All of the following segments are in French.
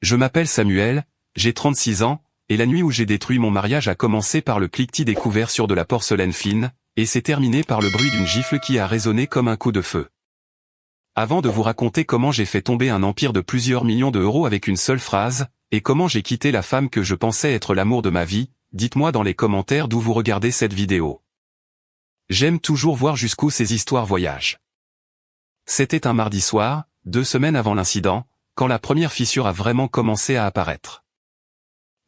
Je m'appelle Samuel, j'ai 36 ans, et la nuit où j'ai détruit mon mariage a commencé par le cliquetis découvert sur de la porcelaine fine, et s'est terminé par le bruit d'une gifle qui a résonné comme un coup de feu. Avant de vous raconter comment j'ai fait tomber un empire de plusieurs millions d'euros avec une seule phrase, et comment j'ai quitté la femme que je pensais être l'amour de ma vie, dites-moi dans les commentaires d'où vous regardez cette vidéo. J'aime toujours voir jusqu'où ces histoires voyagent. C'était un mardi soir, 2 semaines avant l'incident, quand la première fissure a vraiment commencé à apparaître.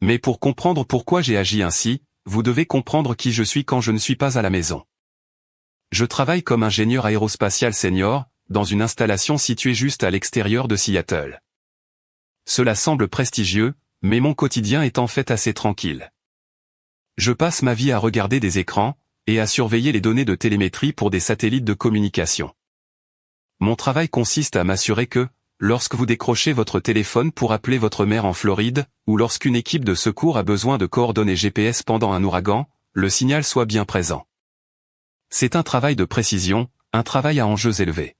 Mais pour comprendre pourquoi j'ai agi ainsi, vous devez comprendre qui je suis quand je ne suis pas à la maison. Je travaille comme ingénieur aérospatial senior, dans une installation située juste à l'extérieur de Seattle. Cela semble prestigieux, mais mon quotidien est en fait assez tranquille. Je passe ma vie à regarder des écrans, et à surveiller les données de télémétrie pour des satellites de communication. Mon travail consiste à m'assurer que, lorsque vous décrochez votre téléphone pour appeler votre mère en Floride, ou lorsqu'une équipe de secours a besoin de coordonnées GPS pendant un ouragan, le signal soit bien présent. C'est un travail de précision, un travail à enjeux élevés.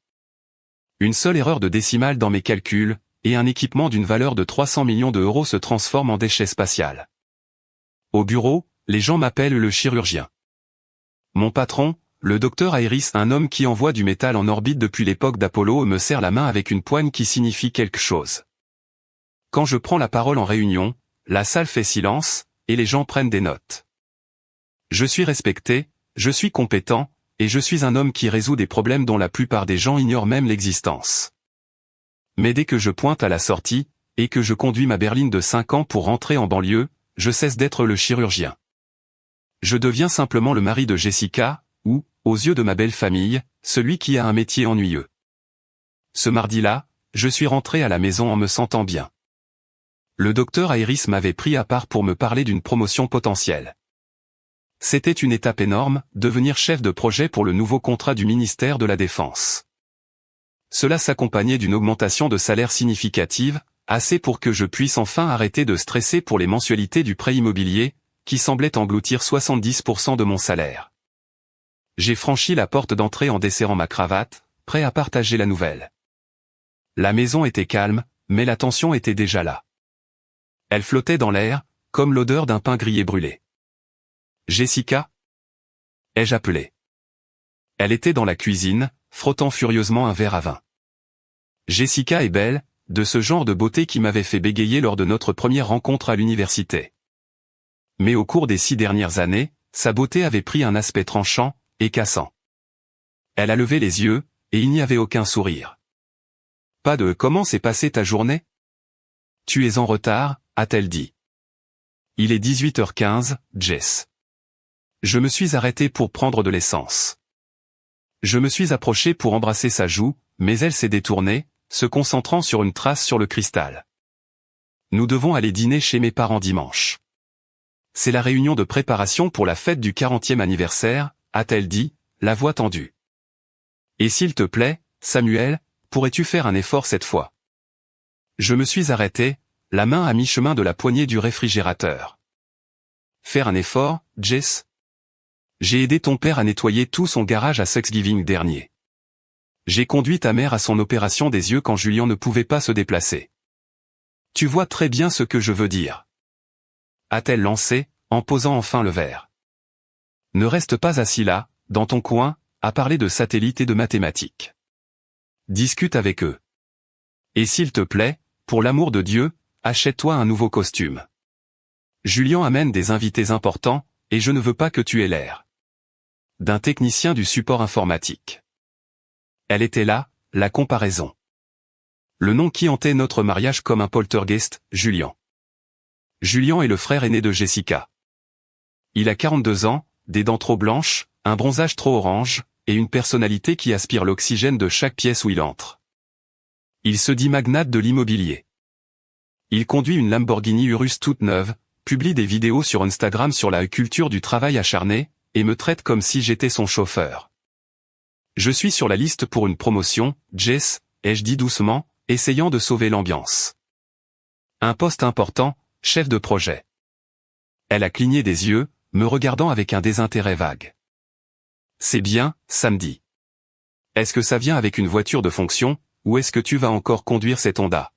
Une seule erreur de décimale dans mes calculs, et un équipement d'une valeur de 300 millions d'euros se transforme en déchet spatial. Au bureau, les gens m'appellent le chirurgien. Mon patron, le docteur Iris, un homme qui envoie du métal en orbite depuis l'époque d'Apollo, me serre la main avec une poigne qui signifie quelque chose. Quand je prends la parole en réunion, la salle fait silence, et les gens prennent des notes. Je suis respecté, je suis compétent, et je suis un homme qui résout des problèmes dont la plupart des gens ignorent même l'existence. Mais dès que je pointe à la sortie, et que je conduis ma berline de 5 ans pour rentrer en banlieue, je cesse d'être le chirurgien. Je deviens simplement le mari de Jessica, ou, aux yeux de ma belle famille, celui qui a un métier ennuyeux. Ce mardi-là, je suis rentré à la maison en me sentant bien. Le docteur Iris m'avait pris à part pour me parler d'une promotion potentielle. C'était une étape énorme, devenir chef de projet pour le nouveau contrat du ministère de la Défense. Cela s'accompagnait d'une augmentation de salaire significative, assez pour que je puisse enfin arrêter de stresser pour les mensualités du prêt immobilier, qui semblait engloutir 70% de mon salaire. J'ai franchi la porte d'entrée en desserrant ma cravate, prêt à partager la nouvelle. La maison était calme, mais la tension était déjà là. Elle flottait dans l'air, comme l'odeur d'un pain grillé brûlé. « Jessica ?» ai-je appelé. Elle était dans la cuisine, frottant furieusement un verre à vin. Jessica est belle, de ce genre de beauté qui m'avait fait bégayer lors de notre première rencontre à l'université. Mais au cours des 6 dernières années, sa beauté avait pris un aspect tranchant, et cassant. Elle a levé les yeux, et il n'y avait aucun sourire. Pas de « Comment s'est passée ta journée ? Tu es en retard ?» a-t-elle dit. Il est 18h15, Jess. Je me suis arrêté pour prendre de l'essence. Je me suis approché pour embrasser sa joue, mais elle s'est détournée, se concentrant sur une trace sur le cristal. Nous devons aller dîner chez mes parents dimanche. C'est la réunion de préparation pour la fête du 40e anniversaire, a-t-elle dit, la voix tendue. Et s'il te plaît, Samuel, pourrais-tu faire un effort cette fois? Je me suis arrêté, la main à mi-chemin de la poignée du réfrigérateur. Faire un effort, Jess? J'ai aidé ton père à nettoyer tout son garage à Thanksgiving dernier. J'ai conduit ta mère à son opération des yeux quand Julien ne pouvait pas se déplacer. Tu vois très bien ce que je veux dire. A-t-elle lancé, en posant enfin le verre. Ne reste pas assis là, dans ton coin, à parler de satellites et de mathématiques. Discute avec eux. Et s'il te plaît, pour l'amour de Dieu, achète-toi un nouveau costume. Julien amène des invités importants, et je ne veux pas que tu aies l'air d'un technicien du support informatique. Elle était là, la comparaison. Le nom qui hantait notre mariage comme un poltergeist, Julien. Julien est le frère aîné de Jessica. Il a 42 ans, des dents trop blanches, un bronzage trop orange, et une personnalité qui aspire l'oxygène de chaque pièce où il entre. Il se dit magnate de l'immobilier. Il conduit une Lamborghini Urus toute neuve, publie des vidéos sur Instagram sur la culture du travail acharné, et me traite comme si j'étais son chauffeur. Je suis sur la liste pour une promotion, Jess, ai-je dit doucement, essayant de sauver l'ambiance. Un poste important, chef de projet. Elle a cligné des yeux, me regardant avec un désintérêt vague. C'est bien, samedi. Est-ce que ça vient avec une voiture de fonction, ou est-ce que tu vas encore conduire cette Honda?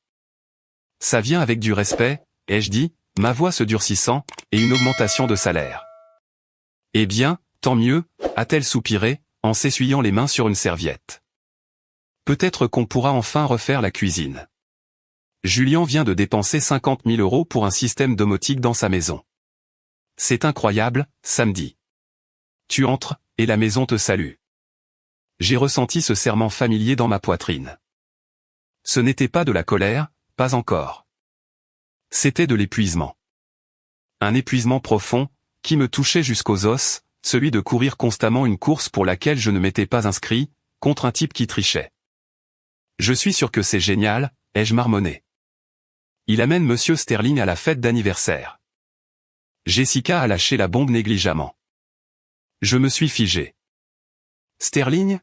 Ça vient avec du respect, ai-je dit, ma voix se durcissant, et une augmentation de salaire. Eh bien, tant mieux, a-t-elle soupiré, en s'essuyant les mains sur une serviette. Peut-être qu'on pourra enfin refaire la cuisine. Julien vient de dépenser 50 000 € pour un système domotique dans sa maison. C'est incroyable, samedi. Tu entres, et la maison te salue. J'ai ressenti ce serrement familier dans ma poitrine. Ce n'était pas de la colère, pas encore. C'était de l'épuisement. Un épuisement profond, qui me touchait jusqu'aux os, celui de courir constamment une course pour laquelle je ne m'étais pas inscrit, contre un type qui trichait. Je suis sûr que c'est génial, ai-je marmonné. Il amène Monsieur Sterling à la fête d'anniversaire. Jessica a lâché la bombe négligemment. Je me suis figé. Sterling?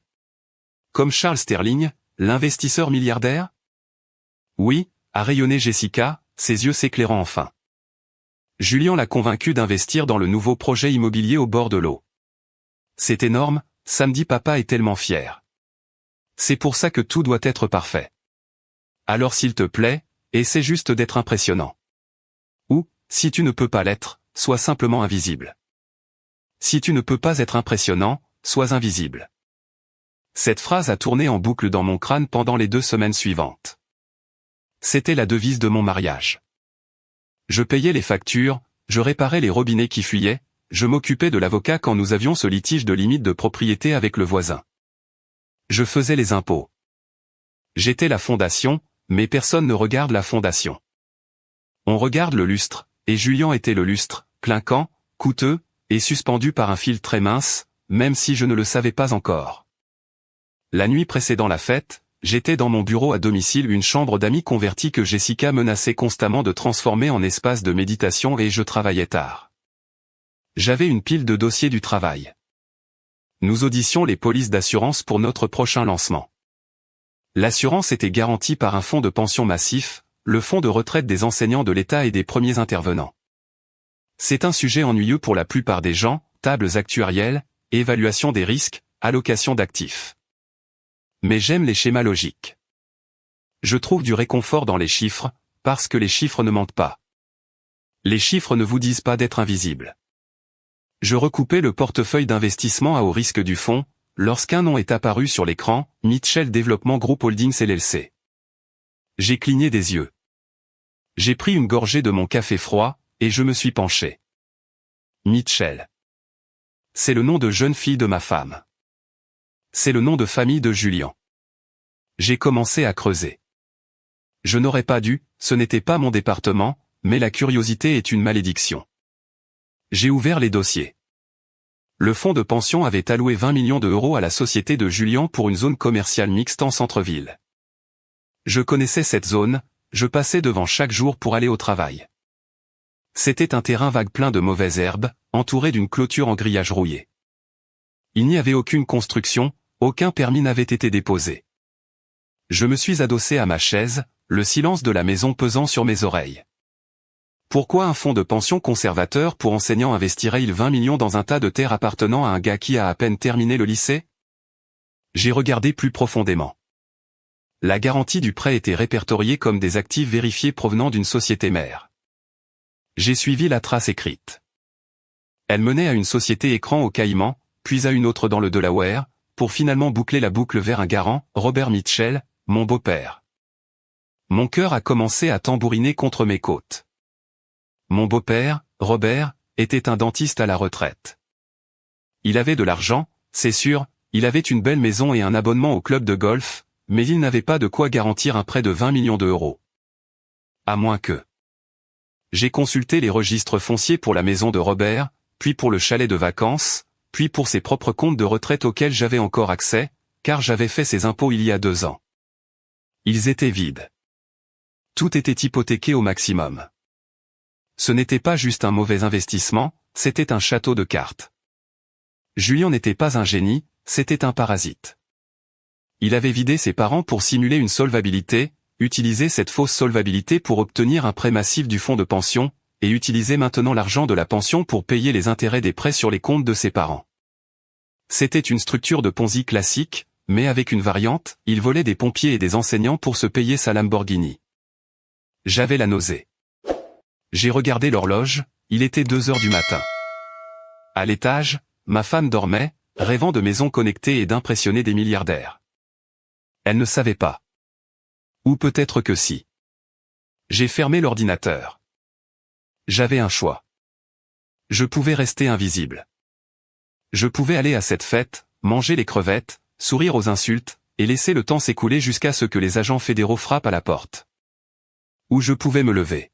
Comme Charles Sterling, l'investisseur milliardaire? Oui, a rayonné Jessica, ses yeux s'éclairant enfin. Julien l'a convaincu d'investir dans le nouveau projet immobilier au bord de l'eau. C'est énorme, samedi papa est tellement fier. C'est pour ça que tout doit être parfait. Alors s'il te plaît, essaie juste d'être impressionnant. Ou, si tu ne peux pas l'être, sois simplement invisible. Si tu ne peux pas être impressionnant, sois invisible. Cette phrase a tourné en boucle dans mon crâne pendant les 2 semaines suivantes. C'était la devise de mon mariage. Je payais les factures, je réparais les robinets qui fuyaient, je m'occupais de l'avocat quand nous avions ce litige de limite de propriété avec le voisin. Je faisais les impôts. J'étais la fondation, mais personne ne regarde la fondation. On regarde le lustre, et Julien était le lustre, clinquant, coûteux, et suspendu par un fil très mince, même si je ne le savais pas encore. La nuit précédant la fête, j'étais dans mon bureau à domicile, une chambre d'amis convertie que Jessica menaçait constamment de transformer en espace de méditation, et je travaillais tard. J'avais une pile de dossiers du travail. Nous auditions les polices d'assurance pour notre prochain lancement. L'assurance était garantie par un fonds de pension massif, le fonds de retraite des enseignants de l'État et des premiers intervenants. C'est un sujet ennuyeux pour la plupart des gens, tables actuarielles, évaluation des risques, allocation d'actifs. Mais j'aime les schémas logiques. Je trouve du réconfort dans les chiffres, parce que les chiffres ne mentent pas. Les chiffres ne vous disent pas d'être invisible. Je recoupais le portefeuille d'investissement à haut risque du fonds, lorsqu'un nom est apparu sur l'écran, Mitchell Development Group Holdings LLC. J'ai cligné des yeux. J'ai pris une gorgée de mon café froid, et je me suis penché. Mitchell. C'est le nom de jeune fille de ma femme. C'est le nom de famille de Julien. J'ai commencé à creuser. Je n'aurais pas dû, ce n'était pas mon département, mais la curiosité est une malédiction. J'ai ouvert les dossiers. Le fonds de pension avait alloué 20 millions € à la société de Julien pour une zone commerciale mixte en centre-ville. Je connaissais cette zone, je passais devant chaque jour pour aller au travail. C'était un terrain vague plein de mauvaises herbes, entouré d'une clôture en grillage rouillé. Il n'y avait aucune construction, aucun permis n'avait été déposé. Je me suis adossé à ma chaise, le silence de la maison pesant sur mes oreilles. Pourquoi un fonds de pension conservateur pour enseignants investirait-il 20 millions dans un tas de terre appartenant à un gars qui a à peine terminé le lycée? J'ai regardé plus profondément. La garantie du prêt était répertoriée comme des actifs vérifiés provenant d'une société mère. J'ai suivi la trace écrite. Elle menait à une société écran au Caïman, puis à une autre dans le Delaware, pour finalement boucler la boucle vers un garant, Robert Mitchell, mon beau-père. Mon cœur a commencé à tambouriner contre mes côtes. Mon beau-père, Robert, était un dentiste à la retraite. Il avait de l'argent, c'est sûr, il avait une belle maison et un abonnement au club de golf, mais il n'avait pas de quoi garantir un prêt de 20 millions €. À moins que... J'ai consulté les registres fonciers pour la maison de Robert, puis pour le chalet de vacances, puis pour ses propres comptes de retraite auxquels j'avais encore accès, car j'avais fait ses impôts il y a 2 ans. Ils étaient vides. Tout était hypothéqué au maximum. Ce n'était pas juste un mauvais investissement, c'était un château de cartes. Julien n'était pas un génie, c'était un parasite. Il avait vidé ses parents pour simuler une solvabilité, utilisé cette fausse solvabilité pour obtenir un prêt massif du fonds de pension, et utilisait maintenant l'argent de la pension pour payer les intérêts des prêts sur les comptes de ses parents. C'était une structure de Ponzi classique, mais avec une variante, il volait des pompiers et des enseignants pour se payer sa Lamborghini. J'avais la nausée. J'ai regardé l'horloge, il était 2 heures du matin. À l'étage, ma femme dormait, rêvant de maisons connectées et d'impressionner des milliardaires. Elle ne savait pas. Ou peut-être que si. J'ai fermé l'ordinateur. J'avais un choix. Je pouvais rester invisible. Je pouvais aller à cette fête, manger les crevettes, sourire aux insultes, et laisser le temps s'écouler jusqu'à ce que les agents fédéraux frappent à la porte. Ou je pouvais me lever.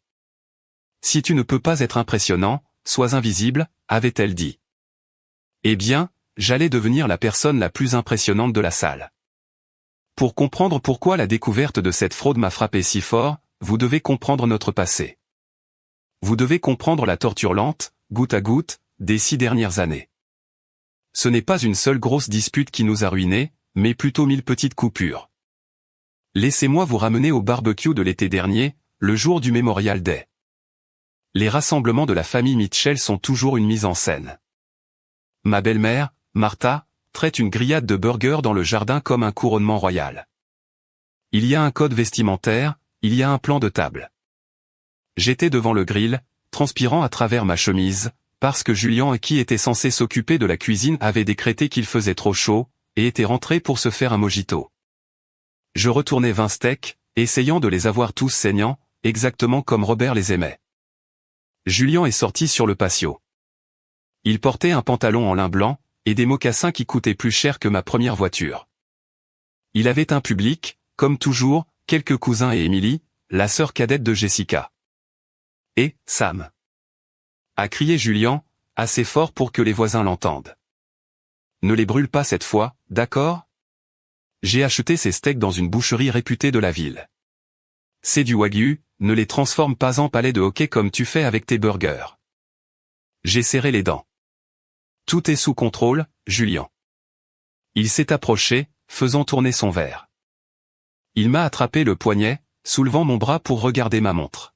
Si tu ne peux pas être impressionnant, sois invisible, avait-elle dit. Eh bien, j'allais devenir la personne la plus impressionnante de la salle. Pour comprendre pourquoi la découverte de cette fraude m'a frappé si fort, vous devez comprendre notre passé. Vous devez comprendre la torture lente, goutte à goutte, des 6 dernières années. Ce n'est pas une seule grosse dispute qui nous a ruinés, mais plutôt 1000 petites coupures. Laissez-moi vous ramener au barbecue de l'été dernier, le jour du Memorial Day. Les rassemblements de la famille Mitchell sont toujours une mise en scène. Ma belle-mère, Martha, traite une grillade de burgers dans le jardin comme un couronnement royal. Il y a un code vestimentaire, il y a un plan de table. J'étais devant le grill, transpirant à travers ma chemise, parce que Julian, qui était censé s'occuper de la cuisine, avait décrété qu'il faisait trop chaud, et était rentré pour se faire un mojito. Je retournais 20 steaks, essayant de les avoir tous saignants, exactement comme Robert les aimait. Julian est sorti sur le patio. Il portait un pantalon en lin blanc, et des mocassins qui coûtaient plus cher que ma première voiture. Il avait un public, comme toujours, quelques cousins et Emily, la sœur cadette de Jessica. Et Sam, a crié Julian, assez fort pour que les voisins l'entendent. Ne les brûle pas cette fois, d'accord? J'ai acheté ces steaks dans une boucherie réputée de la ville. C'est du wagyu, ne les transforme pas en palais de hockey comme tu fais avec tes burgers. J'ai serré les dents. Tout est sous contrôle, Julian. Il s'est approché, faisant tourner son verre. Il m'a attrapé le poignet, soulevant mon bras pour regarder ma montre.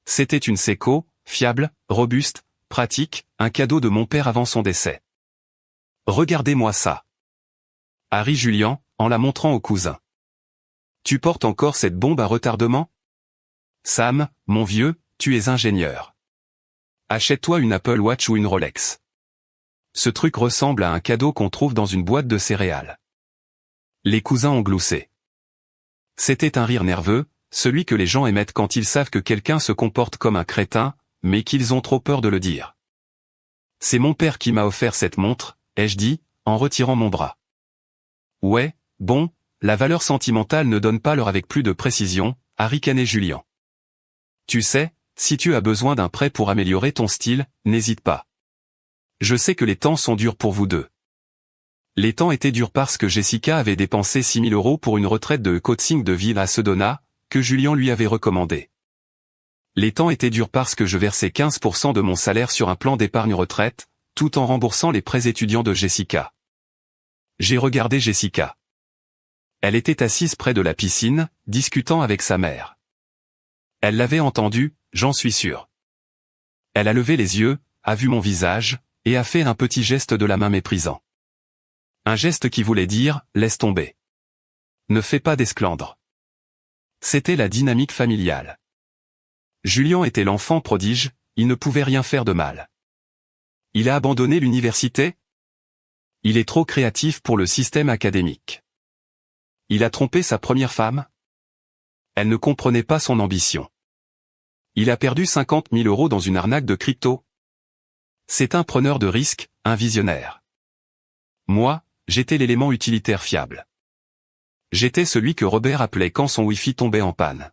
C'était une Seiko, fiable, robuste, pratique, un cadeau de mon père avant son décès. Regardez-moi ça. A ri Julian, en la montrant au cousin. Tu portes encore cette bombe à retardement? Sam, mon vieux, tu es ingénieur. Achète-toi une Apple Watch ou une Rolex. Ce truc ressemble à un cadeau qu'on trouve dans une boîte de céréales. Les cousins ont gloussé. C'était un rire nerveux, celui que les gens émettent quand ils savent que quelqu'un se comporte comme un crétin, mais qu'ils ont trop peur de le dire. C'est mon père qui m'a offert cette montre, ai-je dit, en retirant mon bras. Ouais, bon, la valeur sentimentale ne donne pas l'heure avec plus de précision, a ricané Julian. Tu sais, si tu as besoin d'un prêt pour améliorer ton style, n'hésite pas. Je sais que les temps sont durs pour vous deux. Les temps étaient durs parce que Jessica avait dépensé 6 000 € pour une retraite de coaching de vie à Sedona, que Julian lui avait recommandé. Les temps étaient durs parce que je versais 15% de mon salaire sur un plan d'épargne retraite, tout en remboursant les prêts étudiants de Jessica. J'ai regardé Jessica. Elle était assise près de la piscine, discutant avec sa mère. Elle l'avait entendu, j'en suis sûr. Elle a levé les yeux, a vu mon visage, et a fait un petit geste de la main méprisant. Un geste qui voulait dire, laisse tomber. Ne fais pas d'esclandre. C'était la dynamique familiale. Julian était l'enfant prodige, il ne pouvait rien faire de mal. Il a abandonné l'université? Il est trop créatif pour le système académique. Il a trompé sa première femme? Elle ne comprenait pas son ambition. Il a perdu 50 000 € dans une arnaque de crypto? C'est un preneur de risque, un visionnaire. Moi, j'étais l'élément utilitaire fiable. J'étais celui que Robert appelait quand son Wi-Fi tombait en panne.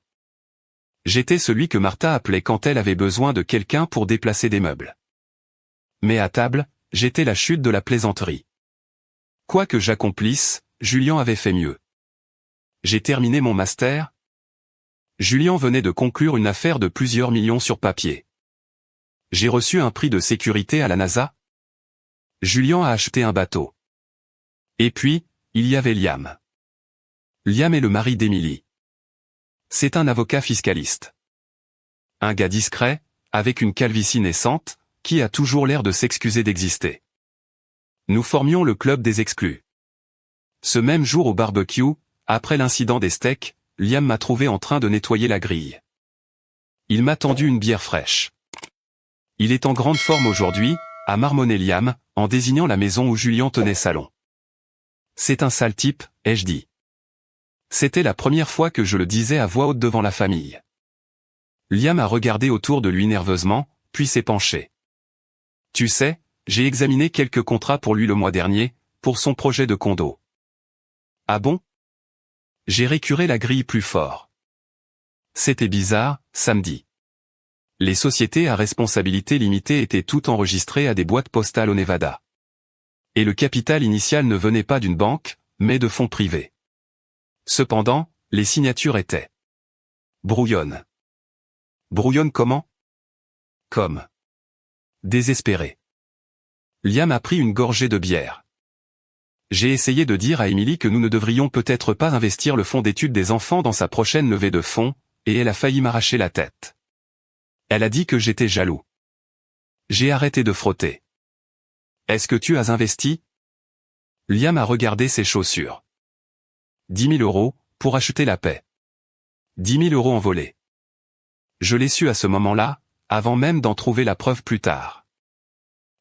J'étais celui que Martha appelait quand elle avait besoin de quelqu'un pour déplacer des meubles. Mais à table, j'étais la chute de la plaisanterie. Quoi que j'accomplisse, Julian avait fait mieux. J'ai terminé mon master. Julian venait de conclure une affaire de plusieurs millions sur papier. J'ai reçu un prix de sécurité à la NASA. Julian a acheté un bateau. Et puis, il y avait Liam. Liam est le mari d'Emily. C'est un avocat fiscaliste. Un gars discret, avec une calvitie naissante, qui a toujours l'air de s'excuser d'exister. Nous formions le club des exclus. Ce même jour au barbecue, après l'incident des steaks, Liam m'a trouvé en train de nettoyer la grille. Il m'a tendu une bière fraîche. Il est en grande forme aujourd'hui, a marmonné Liam, en désignant la maison où Julian tenait salon. C'est un sale type, ai-je dit. C'était la première fois que je le disais à voix haute devant la famille. Liam a regardé autour de lui nerveusement, puis s'est penché. Tu sais, j'ai examiné quelques contrats pour lui le mois dernier, pour son projet de condo. Ah bon? J'ai récuré la grille plus fort. C'était bizarre, samedi. Les sociétés à responsabilité limitée étaient toutes enregistrées à des boîtes postales au Nevada. Et le capital initial ne venait pas d'une banque, mais de fonds privés. Cependant, les signatures étaient brouillonnes. Brouillonnes comment? Comme désespéré. Liam a pris une gorgée de bière. J'ai essayé de dire à Emily que nous ne devrions peut-être pas investir le fonds d'études des enfants dans sa prochaine levée de fonds, et elle a failli m'arracher la tête. Elle a dit que j'étais jaloux. J'ai arrêté de frotter. Est-ce que tu as investi? Liam a regardé ses chaussures. 10 000 €, pour acheter la paix. 10 000 € en volée. Je l'ai su à ce moment-là, avant même d'en trouver la preuve plus tard.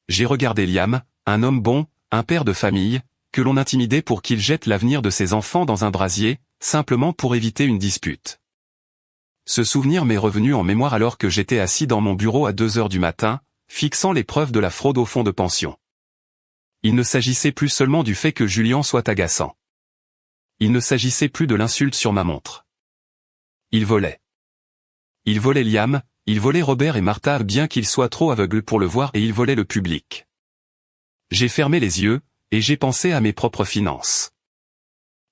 J'ai regardé Liam, un homme bon, un père de famille, que l'on intimidait pour qu'il jette l'avenir de ses enfants dans un brasier, simplement pour éviter une dispute. Ce souvenir m'est revenu en mémoire alors que j'étais assis dans mon bureau à 2 heures du matin, fixant les preuves de la fraude au fonds de pension. Il ne s'agissait plus seulement du fait que Julian soit agaçant. Il ne s'agissait plus de l'insulte sur ma montre. Il volait. Il volait Liam, il volait Robert et Martha bien qu'ils soient trop aveugles pour le voir et il volait le public. J'ai fermé les yeux, et j'ai pensé à mes propres finances.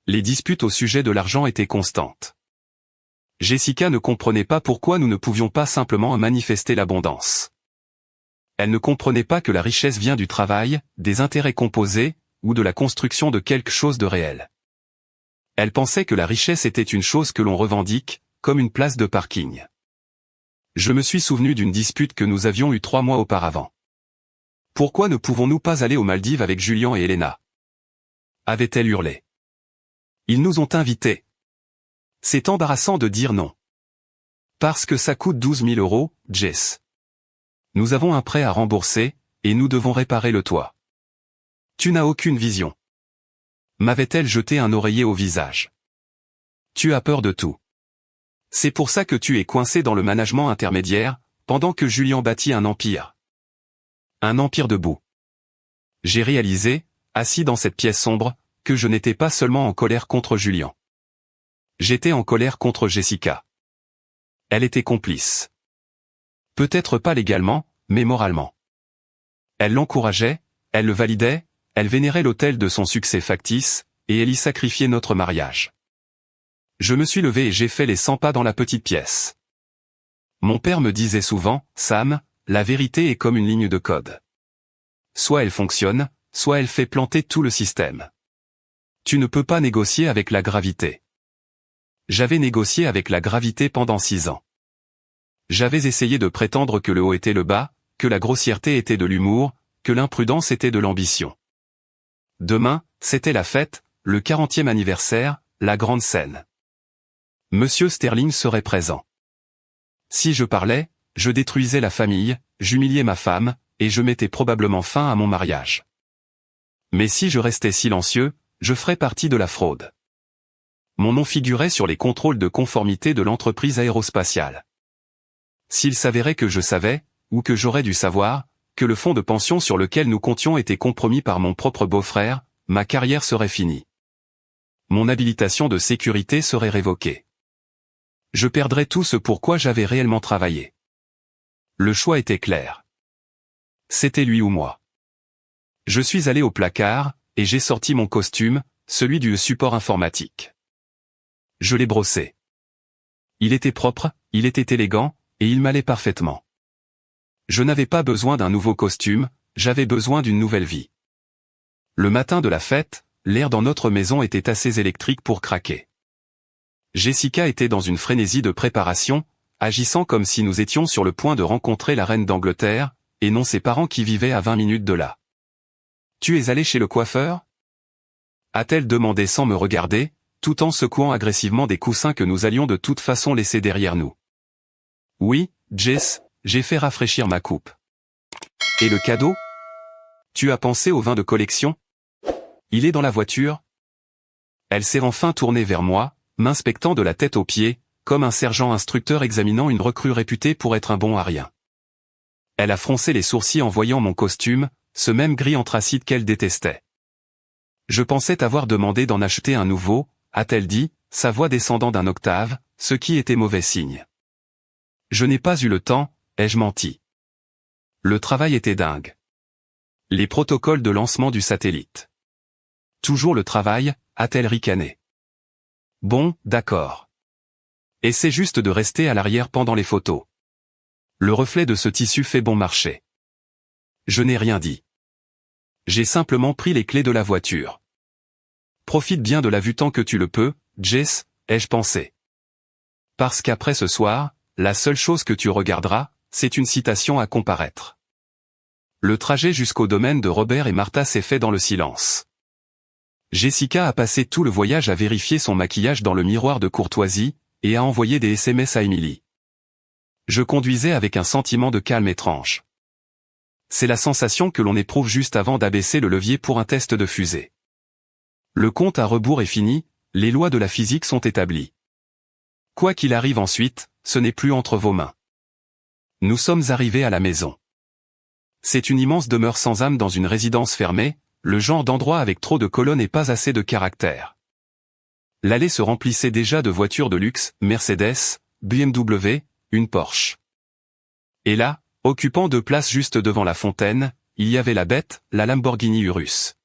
Les disputes au sujet de l'argent étaient constantes. Jessica ne comprenait pas pourquoi nous ne pouvions pas simplement manifester l'abondance. Elle ne comprenait pas que la richesse vient du travail, des intérêts composés, ou de la construction de quelque chose de réel. Elle pensait que la richesse était une chose que l'on revendique, comme une place de parking. Je me suis souvenu d'une dispute que nous avions eue 3 mois auparavant. Pourquoi ne pouvons-nous pas aller aux Maldives avec Julian et Elena? Avait-elle hurlé. Ils nous ont invités. C'est embarrassant de dire non. Parce que ça coûte 12 000 €, Jess. Nous avons un prêt à rembourser, et nous devons réparer le toit. Tu n'as aucune vision. M'avait-elle jeté un oreiller au visage. Tu as peur de tout. C'est pour ça que tu es coincé dans le management intermédiaire, pendant que Julian bâtit un empire. Un empire debout. J'ai réalisé, assis dans cette pièce sombre, que je n'étais pas seulement en colère contre Julian. J'étais en colère contre Jessica. Elle était complice. Peut-être pas légalement, mais moralement. Elle l'encourageait, elle le validait, elle vénérait l'autel de son succès factice, et elle y sacrifiait notre mariage. Je me suis levé et j'ai fait les 100 pas dans la petite pièce. Mon père me disait souvent, Sam, la vérité est comme une ligne de code. Soit elle fonctionne, soit elle fait planter tout le système. Tu ne peux pas négocier avec la gravité. J'avais négocié avec la gravité pendant 6 ans. J'avais essayé de prétendre que le haut était le bas, que la grossièreté était de l'humour, que l'imprudence était de l'ambition. Demain, c'était la fête, le 40e anniversaire, la grande scène. Monsieur Sterling serait présent. Si je parlais, je détruisais la famille, j'humiliais ma femme, et je mettais probablement fin à mon mariage. Mais si je restais silencieux, je ferais partie de la fraude. Mon nom figurait sur les contrôles de conformité de l'entreprise aérospatiale. S'il s'avérait que je savais, ou que j'aurais dû savoir, que le fonds de pension sur lequel nous comptions était compromis par mon propre beau-frère, ma carrière serait finie. Mon habilitation de sécurité serait révoquée. Je perdrais tout ce pour quoi j'avais réellement travaillé. Le choix était clair. C'était lui ou moi. Je suis allé au placard, et j'ai sorti mon costume, celui du support informatique. Je l'ai brossé. Il était propre, il était élégant, et il m'allait parfaitement. Je n'avais pas besoin d'un nouveau costume, j'avais besoin d'une nouvelle vie. Le matin de la fête, l'air dans notre maison était assez électrique pour craquer. Jessica était dans une frénésie de préparation, agissant comme si nous étions sur le point de rencontrer la reine d'Angleterre, et non ses parents qui vivaient à 20 minutes de là. « Tu es allé chez le coiffeur ?» a-t-elle demandé sans me regarder, tout en secouant agressivement des coussins que nous allions de toute façon laisser derrière nous. « Oui, Jess, j'ai fait rafraîchir ma coupe. Et le cadeau? Tu as pensé au vin de collection? Il est dans la voiture? Elle s'est enfin tournée vers moi, m'inspectant de la tête aux pieds, comme un sergent instructeur examinant une recrue réputée pour être un bon à rien. Elle a froncé les sourcils en voyant mon costume, ce même gris anthracite qu'elle détestait. Je pensais t'avoir demandé d'en acheter un nouveau, a-t-elle dit, sa voix descendant d'un octave, ce qui était mauvais signe. Je n'ai pas eu le temps, ai-je menti. Le travail était dingue. Les protocoles de lancement du satellite. Toujours le travail, a-t-elle ricané. Bon, d'accord. Essaie juste de rester à l'arrière pendant les photos. Le reflet de ce tissu fait bon marché. Je n'ai rien dit. J'ai simplement pris les clés de la voiture. Profite bien de la vue tant que tu le peux, Jess, ai-je pensé. Parce qu'après ce soir, la seule chose que tu regarderas, c'est une citation à comparaître. Le trajet jusqu'au domaine de Robert et Martha s'est fait dans le silence. Jessica a passé tout le voyage à vérifier son maquillage dans le miroir de courtoisie, et a envoyé des SMS à Emily. Je conduisais avec un sentiment de calme étrange. C'est la sensation que l'on éprouve juste avant d'abaisser le levier pour un test de fusée. Le compte à rebours est fini, les lois de la physique sont établies. Quoi qu'il arrive ensuite, ce n'est plus entre vos mains. Nous sommes arrivés à la maison. C'est une immense demeure sans âme dans une résidence fermée, le genre d'endroit avec trop de colonnes et pas assez de caractère. L'allée se remplissait déjà de voitures de luxe, Mercedes, BMW, une Porsche. Et là, occupant 2 places juste devant la fontaine, il y avait la bête, la Lamborghini Urus.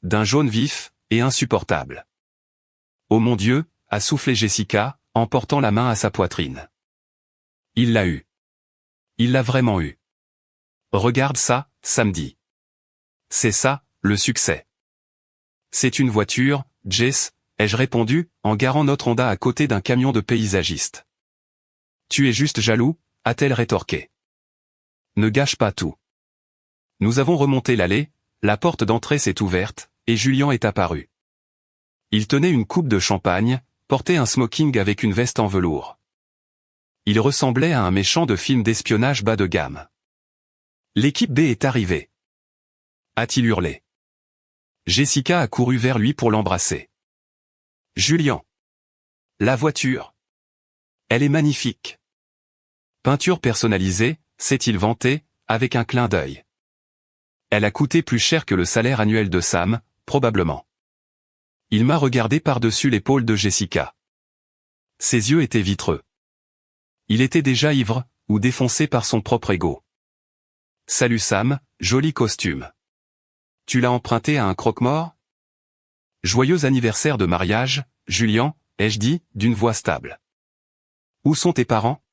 D'un jaune vif, et insupportable. Oh mon Dieu, a soufflé Jessica, en portant la main à sa poitrine. Il l'a eu. Il l'a vraiment eu. Regarde ça, samedi. C'est ça, le succès. C'est une voiture, Jess, ai-je répondu, en garant notre Honda à côté d'un camion de paysagiste. Tu es juste jaloux, a-t-elle rétorqué. Ne gâche pas tout. Nous avons remonté l'allée, la porte d'entrée s'est ouverte, et Julien est apparu. Il tenait une coupe de champagne, portait un smoking avec une veste en velours. Il ressemblait à un méchant de film d'espionnage bas de gamme. L'équipe B est arrivée. A-t-il hurlé. Jessica a couru vers lui pour l'embrasser. Julien. La voiture. Elle est magnifique. Peinture personnalisée, s'est-il vanté, avec un clin d'œil. Elle a coûté plus cher que le salaire annuel de Sam, probablement. Il m'a regardé par-dessus l'épaule de Jessica. Ses yeux étaient vitreux. Il était déjà ivre, ou défoncé par son propre ego. Salut Sam, joli costume. Tu l'as emprunté à un croque-mort? Joyeux anniversaire de mariage, Julien, ai-je dit, d'une voix stable. Où sont tes parents?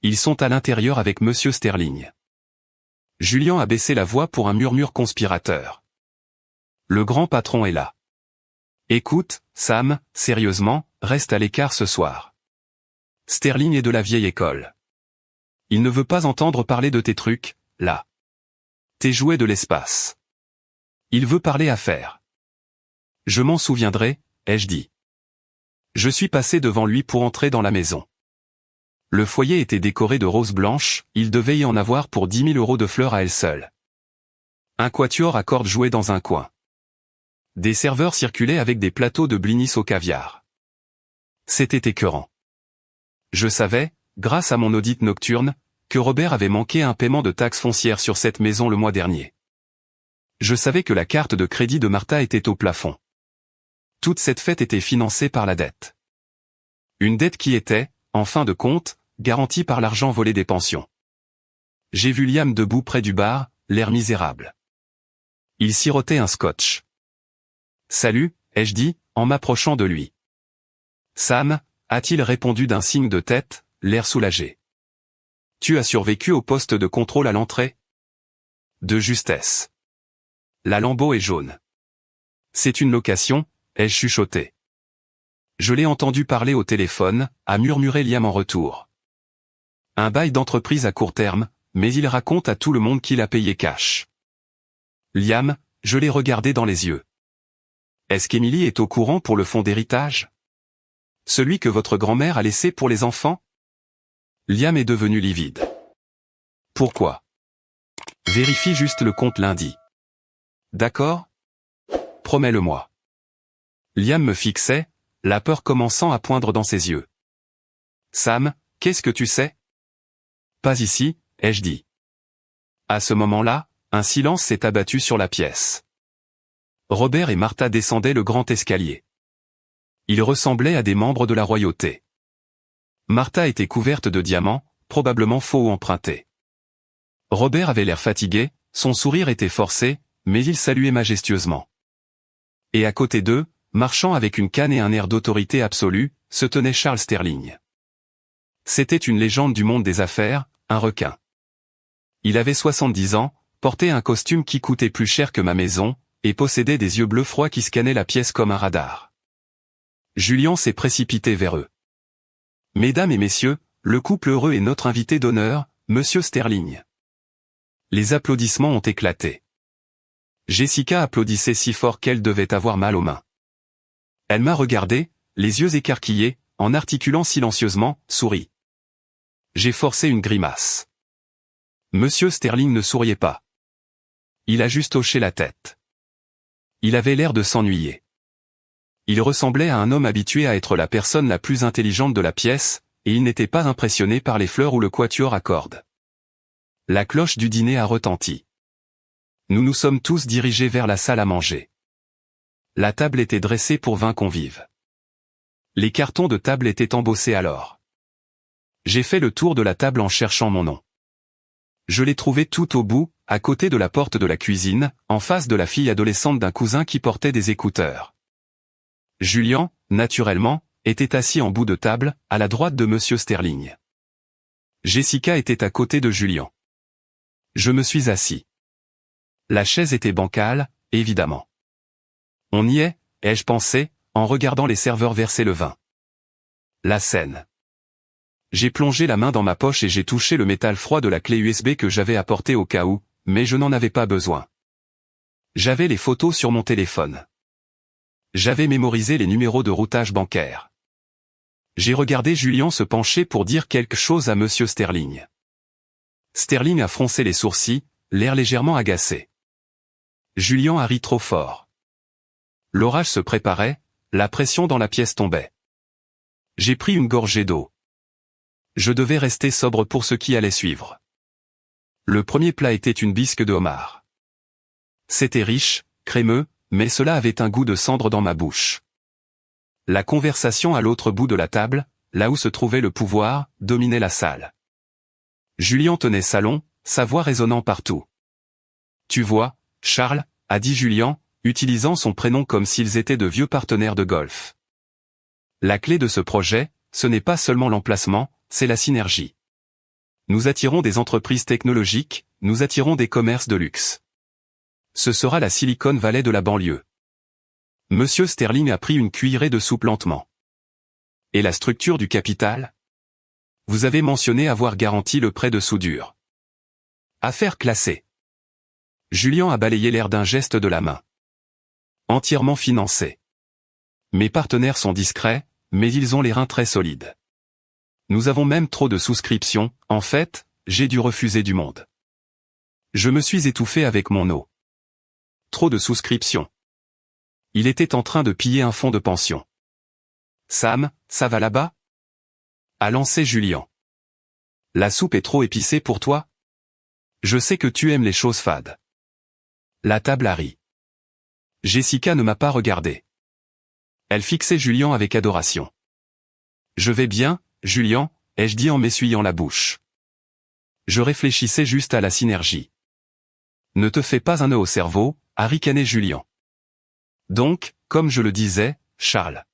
Ils sont à l'intérieur avec Monsieur Sterling. Julien a baissé la voix pour un murmure conspirateur. Le grand patron est là. Écoute, Sam, sérieusement, reste à l'écart ce soir. Sterling est de la vieille école. Il ne veut pas entendre parler de tes trucs, là. Tes jouets de l'espace. Il veut parler affaires. Je m'en souviendrai, ai-je dit. Je suis passé devant lui pour entrer dans la maison. Le foyer était décoré de roses blanches, il devait y en avoir pour 10 000 € de fleurs à elle seule. Un quatuor à cordes jouait dans un coin. Des serveurs circulaient avec des plateaux de blinis au caviar. C'était écœurant. Je savais, grâce à mon audit nocturne, que Robert avait manqué un paiement de taxes foncières sur cette maison le mois dernier. Je savais que la carte de crédit de Martha était au plafond. Toute cette fête était financée par la dette. Une dette qui était, en fin de compte, garantie par l'argent volé des pensions. J'ai vu Liam debout près du bar, l'air misérable. Il sirotait un scotch. Salut, ai-je dit, en m'approchant de lui. Sam, a-t-il répondu d'un signe de tête, l'air soulagé. Tu as survécu au poste de contrôle à l'entrée? De justesse. La Lambo est jaune. C'est une location, ai-je chuchoté. Je l'ai entendu parler au téléphone, a murmuré Liam en retour. Un bail d'entreprise à court terme, mais il raconte à tout le monde qu'il a payé cash. Liam, je l'ai regardé dans les yeux. Est-ce qu'Emily est au courant pour le fonds d'héritage? Celui que votre grand-mère a laissé pour les enfants? Liam est devenu livide. Pourquoi? Vérifie juste le compte lundi. D'accord? Promets-le-moi. Liam me fixait, la peur commençant à poindre dans ses yeux. Sam, qu'est-ce que tu sais? Pas ici, ai-je dit. À ce moment-là, un silence s'est abattu sur la pièce. Robert et Martha descendaient le grand escalier. Ils ressemblaient à des membres de la royauté. Martha était couverte de diamants, probablement faux ou empruntés. Robert avait l'air fatigué, son sourire était forcé, mais il saluait majestueusement. Et à côté d'eux, marchant avec une canne et un air d'autorité absolue, se tenait Charles Sterling. C'était une légende du monde des affaires, un requin. Il avait 70 ans, portait un costume qui coûtait plus cher que ma maison, et possédait des yeux bleus froids qui scannaient la pièce comme un radar. Julian s'est précipité vers eux. Mesdames et messieurs, le couple heureux est notre invité d'honneur, Monsieur Sterling. Les applaudissements ont éclaté. Jessica applaudissait si fort qu'elle devait avoir mal aux mains. Elle m'a regardé, les yeux écarquillés, en articulant silencieusement, souris. J'ai forcé une grimace. Monsieur Sterling ne souriait pas. Il a juste hoché la tête. Il avait l'air de s'ennuyer. Il ressemblait à un homme habitué à être la personne la plus intelligente de la pièce, et il n'était pas impressionné par les fleurs ou le quatuor à cordes. La cloche du dîner a retenti. Nous nous sommes tous dirigés vers la salle à manger. La table était dressée pour 20 convives. Les cartons de table étaient embossés alors. J'ai fait le tour de la table en cherchant mon nom. Je l'ai trouvé tout au bout, à côté de la porte de la cuisine, en face de la fille adolescente d'un cousin qui portait des écouteurs. Julian, naturellement, était assis en bout de table, à la droite de Monsieur Sterling. Jessica était à côté de Julian. Je me suis assis. La chaise était bancale, évidemment. On y est, ai-je pensé, en regardant les serveurs verser le vin. La scène. J'ai plongé la main dans ma poche et j'ai touché le métal froid de la clé USB que j'avais apportée au cas où, mais je n'en avais pas besoin. J'avais les photos sur mon téléphone. J'avais mémorisé les numéros de routage bancaire. J'ai regardé Julian se pencher pour dire quelque chose à Monsieur Sterling. Sterling a froncé les sourcils, l'air légèrement agacé. Julian a ri trop fort. L'orage se préparait, la pression dans la pièce tombait. J'ai pris une gorgée d'eau. Je devais rester sobre pour ce qui allait suivre. Le premier plat était une bisque de homard. C'était riche, crémeux, mais cela avait un goût de cendre dans ma bouche. La conversation à l'autre bout de la table, là où se trouvait le pouvoir, dominait la salle. Julian tenait salon, sa voix résonnant partout. Tu vois, Charles, a dit Julian, utilisant son prénom comme s'ils étaient de vieux partenaires de golf. La clé de ce projet, ce n'est pas seulement l'emplacement, c'est la synergie. Nous attirons des entreprises technologiques, nous attirons des commerces de luxe. Ce sera la Silicon Valley de la banlieue. Monsieur Sterling a pris une cuillerée de soupe lentement. Et la structure du capital? Vous avez mentionné avoir garanti le prêt de soudure. Affaire classée. Julian a balayé l'air d'un geste de la main. Entièrement financé. Mes partenaires sont discrets, mais ils ont les reins très solides. Nous avons même trop de souscriptions, en fait, j'ai dû refuser du monde. Je me suis étouffé avec mon eau. Trop de souscriptions. Il était en train de piller un fonds de pension. Sam, ça va là-bas? A lancé Julian. La soupe est trop épicée pour toi? Je sais que tu aimes les choses fades. La table a ri. Jessica ne m'a pas regardé. Elle fixait Julian avec adoration. Je vais bien, Julian, ai-je dit en m'essuyant la bouche. Je réfléchissais juste à la synergie. Ne te fais pas un nœud au cerveau, a ricané Julian. Donc, comme je le disais, Charles.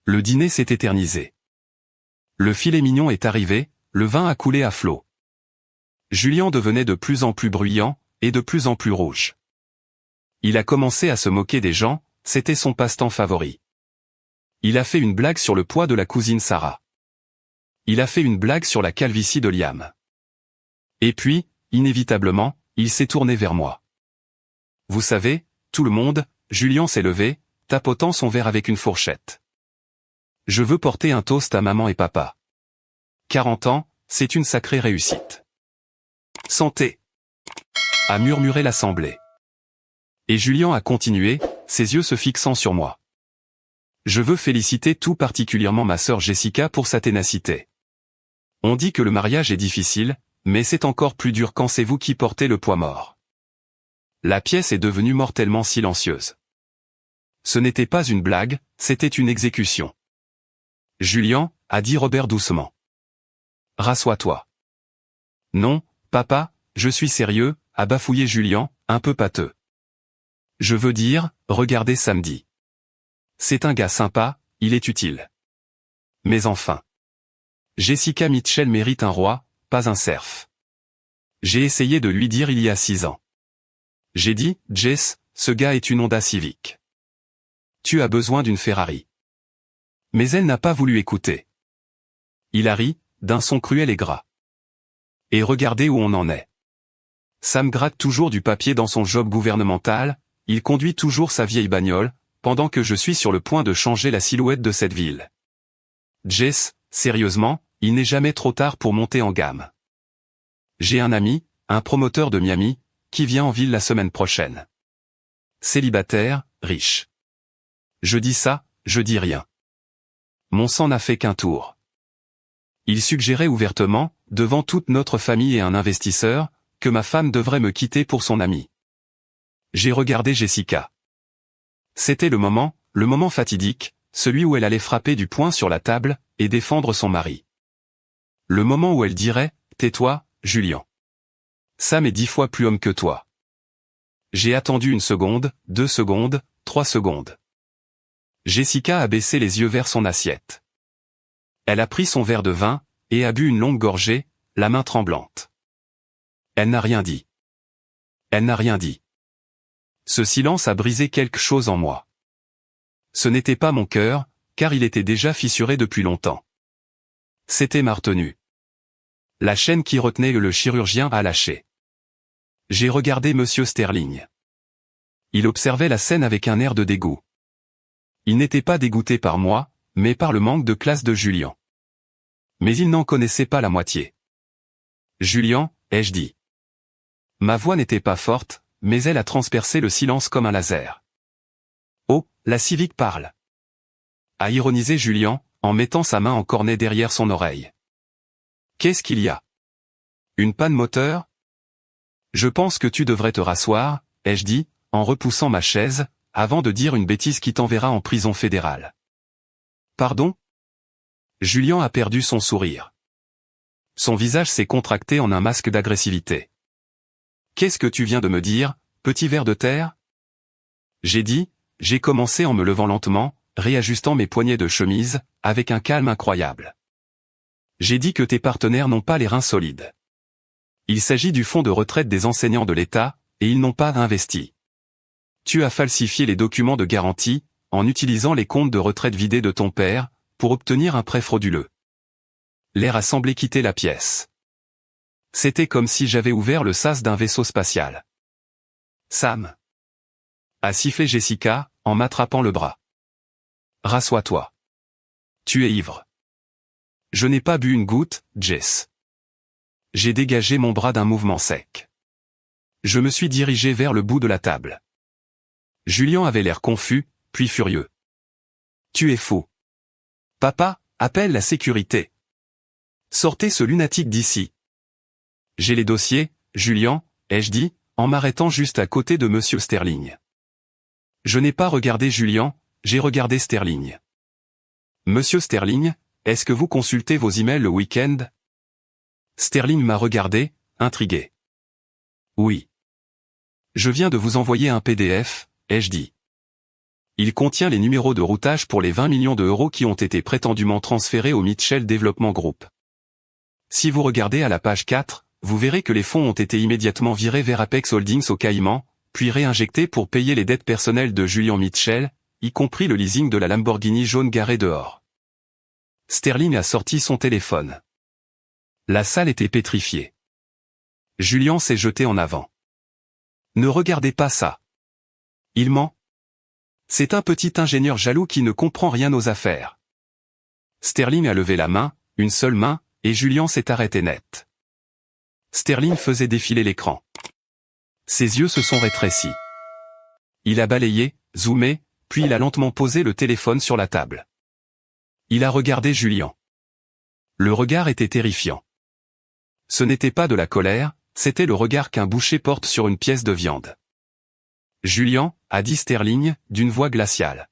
Le dîner s'est éternisé. Le filet mignon est arrivé, le vin a coulé à flot. Julian devenait de plus en plus bruyant, et de plus en plus rouge. Il a commencé à se moquer des gens, c'était son passe-temps favori. Il a fait une blague sur le poids de la cousine Sarah. Il a fait une blague sur la calvitie de Liam. Et puis, inévitablement, il s'est tourné vers moi. Vous savez, tout le monde, Julian s'est levé, tapotant son verre avec une fourchette. Je veux porter un toast à maman et papa. 40 ans, c'est une sacrée réussite. Santé, a murmuré l'assemblée. Et Julien a continué, ses yeux se fixant sur moi. Je veux féliciter tout particulièrement ma sœur Jessica pour sa ténacité. On dit que le mariage est difficile, mais c'est encore plus dur quand c'est vous qui portez le poids mort. La pièce est devenue mortellement silencieuse. Ce n'était pas une blague, c'était une exécution. Julien, a dit Robert doucement. Rassois-toi. Non, papa, je suis sérieux, a bafouillé Julien, un peu pâteux. Je veux dire, regardez samedi. C'est un gars sympa, il est utile. Mais enfin. Jessica Mitchell mérite un roi, pas un serf. J'ai essayé de lui dire il y a 6 ans. J'ai dit, Jess, ce gars est une Honda Civic. Tu as besoin d'une Ferrari. Mais elle n'a pas voulu écouter. Il a ri, d'un son cruel et gras. Et regardez où on en est. Sam gratte toujours du papier dans son job gouvernemental, il conduit toujours sa vieille bagnole, pendant que je suis sur le point de changer la silhouette de cette ville. Jess, sérieusement, il n'est jamais trop tard pour monter en gamme. J'ai un ami, un promoteur de Miami, qui vient en ville la semaine prochaine. Célibataire, riche. Je dis ça, je dis rien. Mon sang n'a fait qu'un tour. Il suggérait ouvertement, devant toute notre famille et un investisseur, que ma femme devrait me quitter pour son ami. J'ai regardé Jessica. C'était le moment fatidique, celui où elle allait frapper du poing sur la table, et défendre son mari. Le moment où elle dirait, « Tais-toi, Julien. Sam est 10 fois plus homme que toi. » J'ai attendu 1 seconde, 2 secondes, 3 secondes. Jessica a baissé les yeux vers son assiette. Elle a pris son verre de vin, et a bu une longue gorgée, la main tremblante. Elle n'a rien dit. Elle n'a rien dit. Ce silence a brisé quelque chose en moi. Ce n'était pas mon cœur, car il était déjà fissuré depuis longtemps. C'était ma retenue. La chaîne qui retenait le chirurgien a lâché. J'ai regardé Monsieur Sterling. Il observait la scène avec un air de dégoût. Il n'était pas dégoûté par moi, mais par le manque de classe de Julien. Mais il n'en connaissait pas la moitié. Julien, ai-je dit. Ma voix n'était pas forte, mais elle a transpercé le silence comme un laser. Oh, la Civic parle. A ironisé Julien, en mettant sa main en cornet derrière son oreille. Qu'est-ce qu'il y a? Une panne moteur? Je pense que tu devrais te rasseoir, ai-je dit, en repoussant ma chaise, avant de dire une bêtise qui t'enverra en prison fédérale. Pardon? Julien a perdu son sourire. Son visage s'est contracté en un masque d'agressivité. Qu'est-ce que tu viens de me dire, petit ver de terre? J'ai commencé en me levant lentement, réajustant mes poignets de chemise, avec un calme incroyable. J'ai dit que tes partenaires n'ont pas les reins solides. Il s'agit du fonds de retraite des enseignants de l'État, et ils n'ont pas investi. Tu as falsifié les documents de garantie, en utilisant les comptes de retraite vidés de ton père, pour obtenir un prêt frauduleux. L'air a semblé quitter la pièce. C'était comme si j'avais ouvert le sas d'un vaisseau spatial. Sam, a sifflé Jessica, en m'attrapant le bras. Rassois-toi. Tu es ivre. Je n'ai pas bu une goutte, Jess. J'ai dégagé mon bras d'un mouvement sec. Je me suis dirigé vers le bout de la table. Julien avait l'air confus, puis furieux. Tu es fou. Papa, appelle la sécurité. Sortez ce lunatique d'ici. J'ai les dossiers, Julien, ai-je dit, en m'arrêtant juste à côté de Monsieur Sterling. Je n'ai pas regardé Julien, j'ai regardé Sterling. Monsieur Sterling, est-ce que vous consultez vos emails le week-end? Sterling m'a regardé, intrigué. Oui. Je viens de vous envoyer un PDF, ai-je dit. Il contient les numéros de routage pour les 20 millions d'euros qui ont été prétendument transférés au Mitchell Development Group. Si vous regardez à la page 4, vous verrez que les fonds ont été immédiatement virés vers Apex Holdings au Caïman, puis réinjectés pour payer les dettes personnelles de Julien Mitchell, y compris le leasing de la Lamborghini jaune garée dehors. Sterling a sorti son téléphone. La salle était pétrifiée. Julien s'est jeté en avant. Ne regardez pas ça. Il ment. C'est un petit ingénieur jaloux qui ne comprend rien aux affaires. Sterling a levé la main, une seule main, et Julien s'est arrêté net. Sterling faisait défiler l'écran. Ses yeux se sont rétrécis. Il a balayé, zoomé, puis il a lentement posé le téléphone sur la table. Il a regardé Julien. Le regard était terrifiant. Ce n'était pas de la colère, c'était le regard qu'un boucher porte sur une pièce de viande. Julien, a dit Sterling, d'une voix glaciale.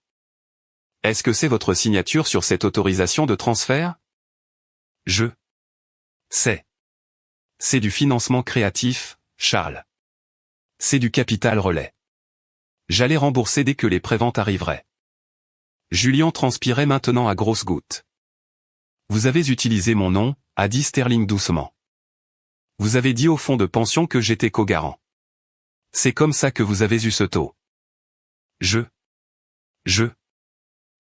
Est-ce que c'est votre signature sur cette autorisation de transfert? Je sais. C'est du financement créatif, Charles. C'est du capital relais. J'allais rembourser dès que les préventes arriveraient. Julien transpirait maintenant à grosses gouttes. Vous avez utilisé mon nom, a dit Sterling doucement. Vous avez dit au fonds de pension que j'étais co-garant. C'est comme ça que vous avez eu ce taux. Je.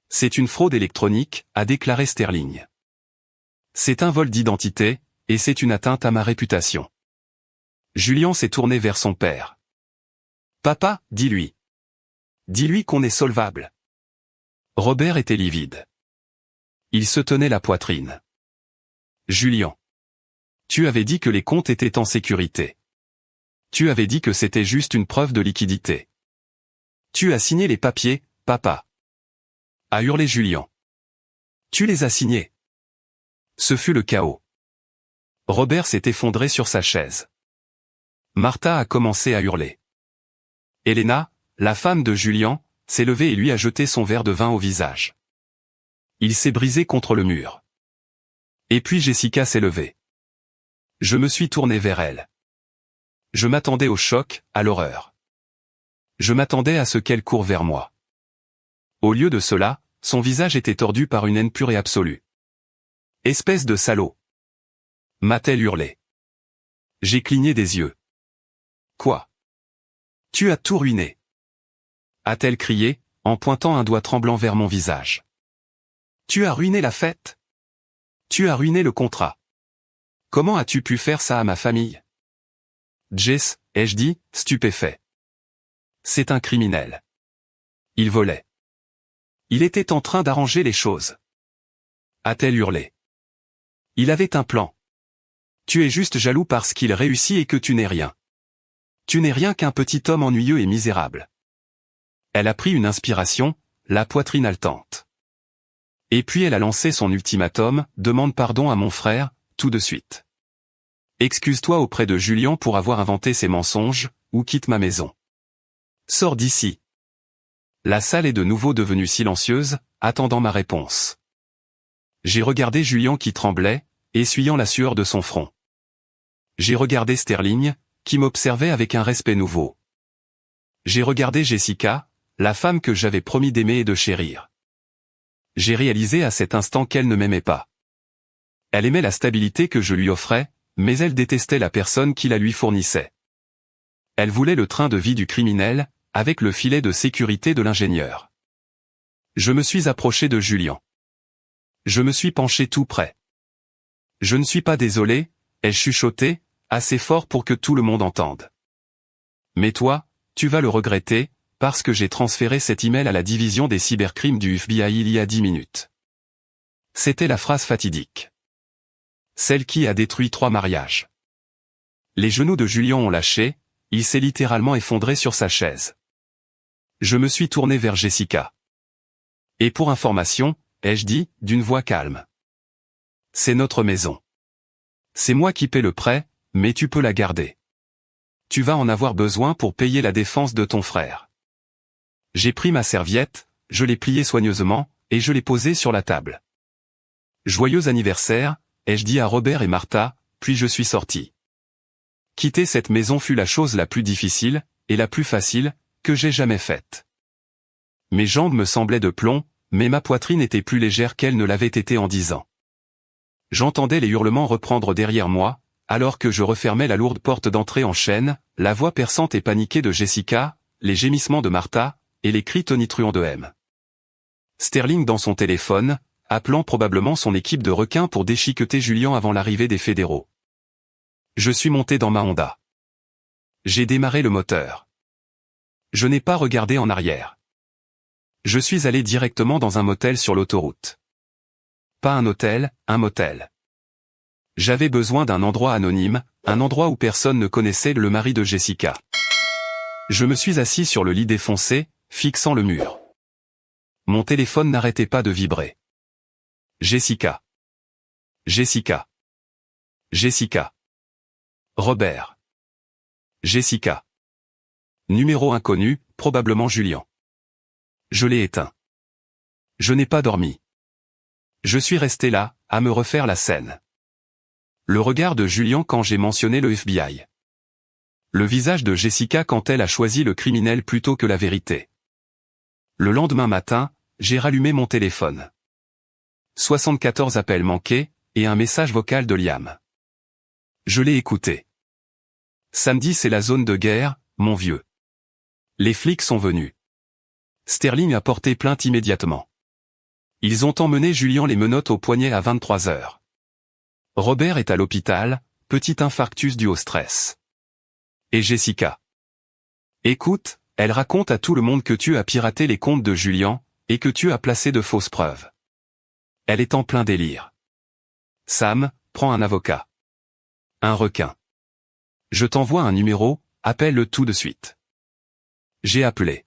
C'est une fraude électronique, a déclaré Sterling. C'est un vol d'identité, et c'est une atteinte à ma réputation. Julien s'est tourné vers son père. Papa, dis-lui. Dis-lui qu'on est solvable. Robert était livide. Il se tenait la poitrine. Julien. Tu avais dit que les comptes étaient en sécurité. Tu avais dit que c'était juste une preuve de liquidité. Tu as signé les papiers, papa. A hurlé Julien. Tu les as signés. Ce fut le chaos. Robert s'est effondré sur sa chaise. Martha a commencé à hurler. Elena, la femme de Julien, s'est levée et lui a jeté son verre de vin au visage. Il s'est brisé contre le mur. Et puis Jessica s'est levée. Je me suis tourné vers elle. Je m'attendais au choc, à l'horreur. Je m'attendais à ce qu'elle court vers moi. Au lieu de cela, son visage était tordu par une haine pure et absolue. Espèce de salaud! M'a-t-elle hurlé. J'ai cligné des yeux. Quoi? Tu as tout ruiné! A-t-elle crié, en pointant un doigt tremblant vers mon visage. Tu as ruiné la fête? Tu as ruiné le contrat. Comment as-tu pu faire ça à ma famille? Jess, ai-je dit, stupéfait. C'est un criminel. Il volait. Il était en train d'arranger les choses. A-t-elle hurlé. Il avait un plan. Tu es juste jaloux parce qu'il réussit et que tu n'es rien. Tu n'es rien qu'un petit homme ennuyeux et misérable. Elle a pris une inspiration, la poitrine haletante. Et puis elle a lancé son ultimatum, demande pardon à mon frère, tout de suite. Excuse-toi auprès de Julien pour avoir inventé ces mensonges, ou quitte ma maison. Sors d'ici. La salle est de nouveau devenue silencieuse, attendant ma réponse. J'ai regardé Julien qui tremblait, essuyant la sueur de son front. J'ai regardé Sterling, qui m'observait avec un respect nouveau. J'ai regardé Jessica, la femme que j'avais promis d'aimer et de chérir. J'ai réalisé à cet instant qu'elle ne m'aimait pas. Elle aimait la stabilité que je lui offrais, mais elle détestait la personne qui la lui fournissait. Elle voulait le train de vie du criminel, avec le filet de sécurité de l'ingénieur. Je me suis approché de Julien. Je me suis penché tout près. Je ne suis pas désolé, ai-je chuchoté, assez fort pour que tout le monde entende. Mais toi, tu vas le regretter, parce que j'ai transféré cet email à la division des cybercrimes du FBI il y a 10 minutes. C'était la phrase fatidique. Celle qui a détruit 3 mariages. Les genoux de Julien ont lâché, il s'est littéralement effondré sur sa chaise. Je me suis tourné vers Jessica. Et pour information, ai-je dit, d'une voix calme. C'est notre maison. C'est moi qui paie le prêt, mais tu peux la garder. Tu vas en avoir besoin pour payer la défense de ton frère. J'ai pris ma serviette, je l'ai pliée soigneusement, et je l'ai posée sur la table. Joyeux anniversaire, ai-je dit à Robert et Martha, puis je suis sorti. Quitter cette maison fut la chose la plus difficile, et la plus facile, que j'ai jamais faite. Mes jambes me semblaient de plomb, mais ma poitrine était plus légère qu'elle ne l'avait été en 10 ans. J'entendais les hurlements reprendre derrière moi, alors que je refermais la lourde porte d'entrée en chaîne, la voix perçante et paniquée de Jessica, les gémissements de Martha, et les cris tonitruants de M. Sterling dans son téléphone, appelant probablement son équipe de requins pour déchiqueter Julien avant l'arrivée des fédéraux. Je suis monté dans ma Honda. J'ai démarré le moteur. Je n'ai pas regardé en arrière. Je suis allé directement dans un motel sur l'autoroute. Pas un hôtel, un motel. J'avais besoin d'un endroit anonyme, un endroit où personne ne connaissait le mari de Jessica. Je me suis assis sur le lit défoncé, fixant le mur. Mon téléphone n'arrêtait pas de vibrer. Jessica. Jessica. Jessica. Robert. Jessica. Numéro inconnu, probablement Julien. Je l'ai éteint. Je n'ai pas dormi. Je suis resté là, à me refaire la scène. Le regard de Julien quand j'ai mentionné le FBI. Le visage de Jessica quand elle a choisi le criminel plutôt que la vérité. Le lendemain matin, j'ai rallumé mon téléphone. 74 appels manqués, et un message vocal de Liam. Je l'ai écouté. Samedi c'est la zone de guerre, mon vieux. Les flics sont venus. Sterling a porté plainte immédiatement. Ils ont emmené Julien les menottes au poignet à 23 heures. Robert est à l'hôpital, petit infarctus dû au stress. Et Jessica. Écoute, elle raconte à tout le monde que tu as piraté les comptes de Julien, et que tu as placé de fausses preuves. Elle est en plein délire. Sam, prends un avocat. Un requin. Je t'envoie un numéro, appelle-le tout de suite. J'ai appelé.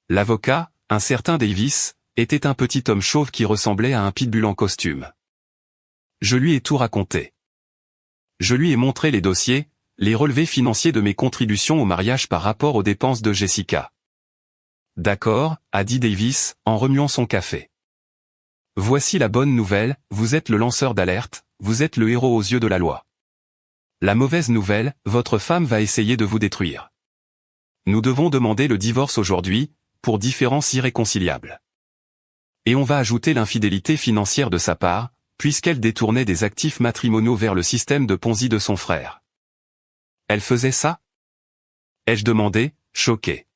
L'avocat, un certain Davis, était un petit homme chauve qui ressemblait à un pitbull en costume. Je lui ai tout raconté. Je lui ai montré les dossiers, les relevés financiers de mes contributions au mariage par rapport aux dépenses de Jessica. D'accord, a dit Davis, en remuant son café. Voici la bonne nouvelle, vous êtes le lanceur d'alerte, vous êtes le héros aux yeux de la loi. La mauvaise nouvelle, votre femme va essayer de vous détruire. Nous devons demander le divorce aujourd'hui, pour différences irréconciliables. Et on va ajouter l'infidélité financière de sa part, puisqu'elle détournait des actifs matrimoniaux vers le système de Ponzi de son frère. Elle faisait ça? Ai-je demandé, choqué.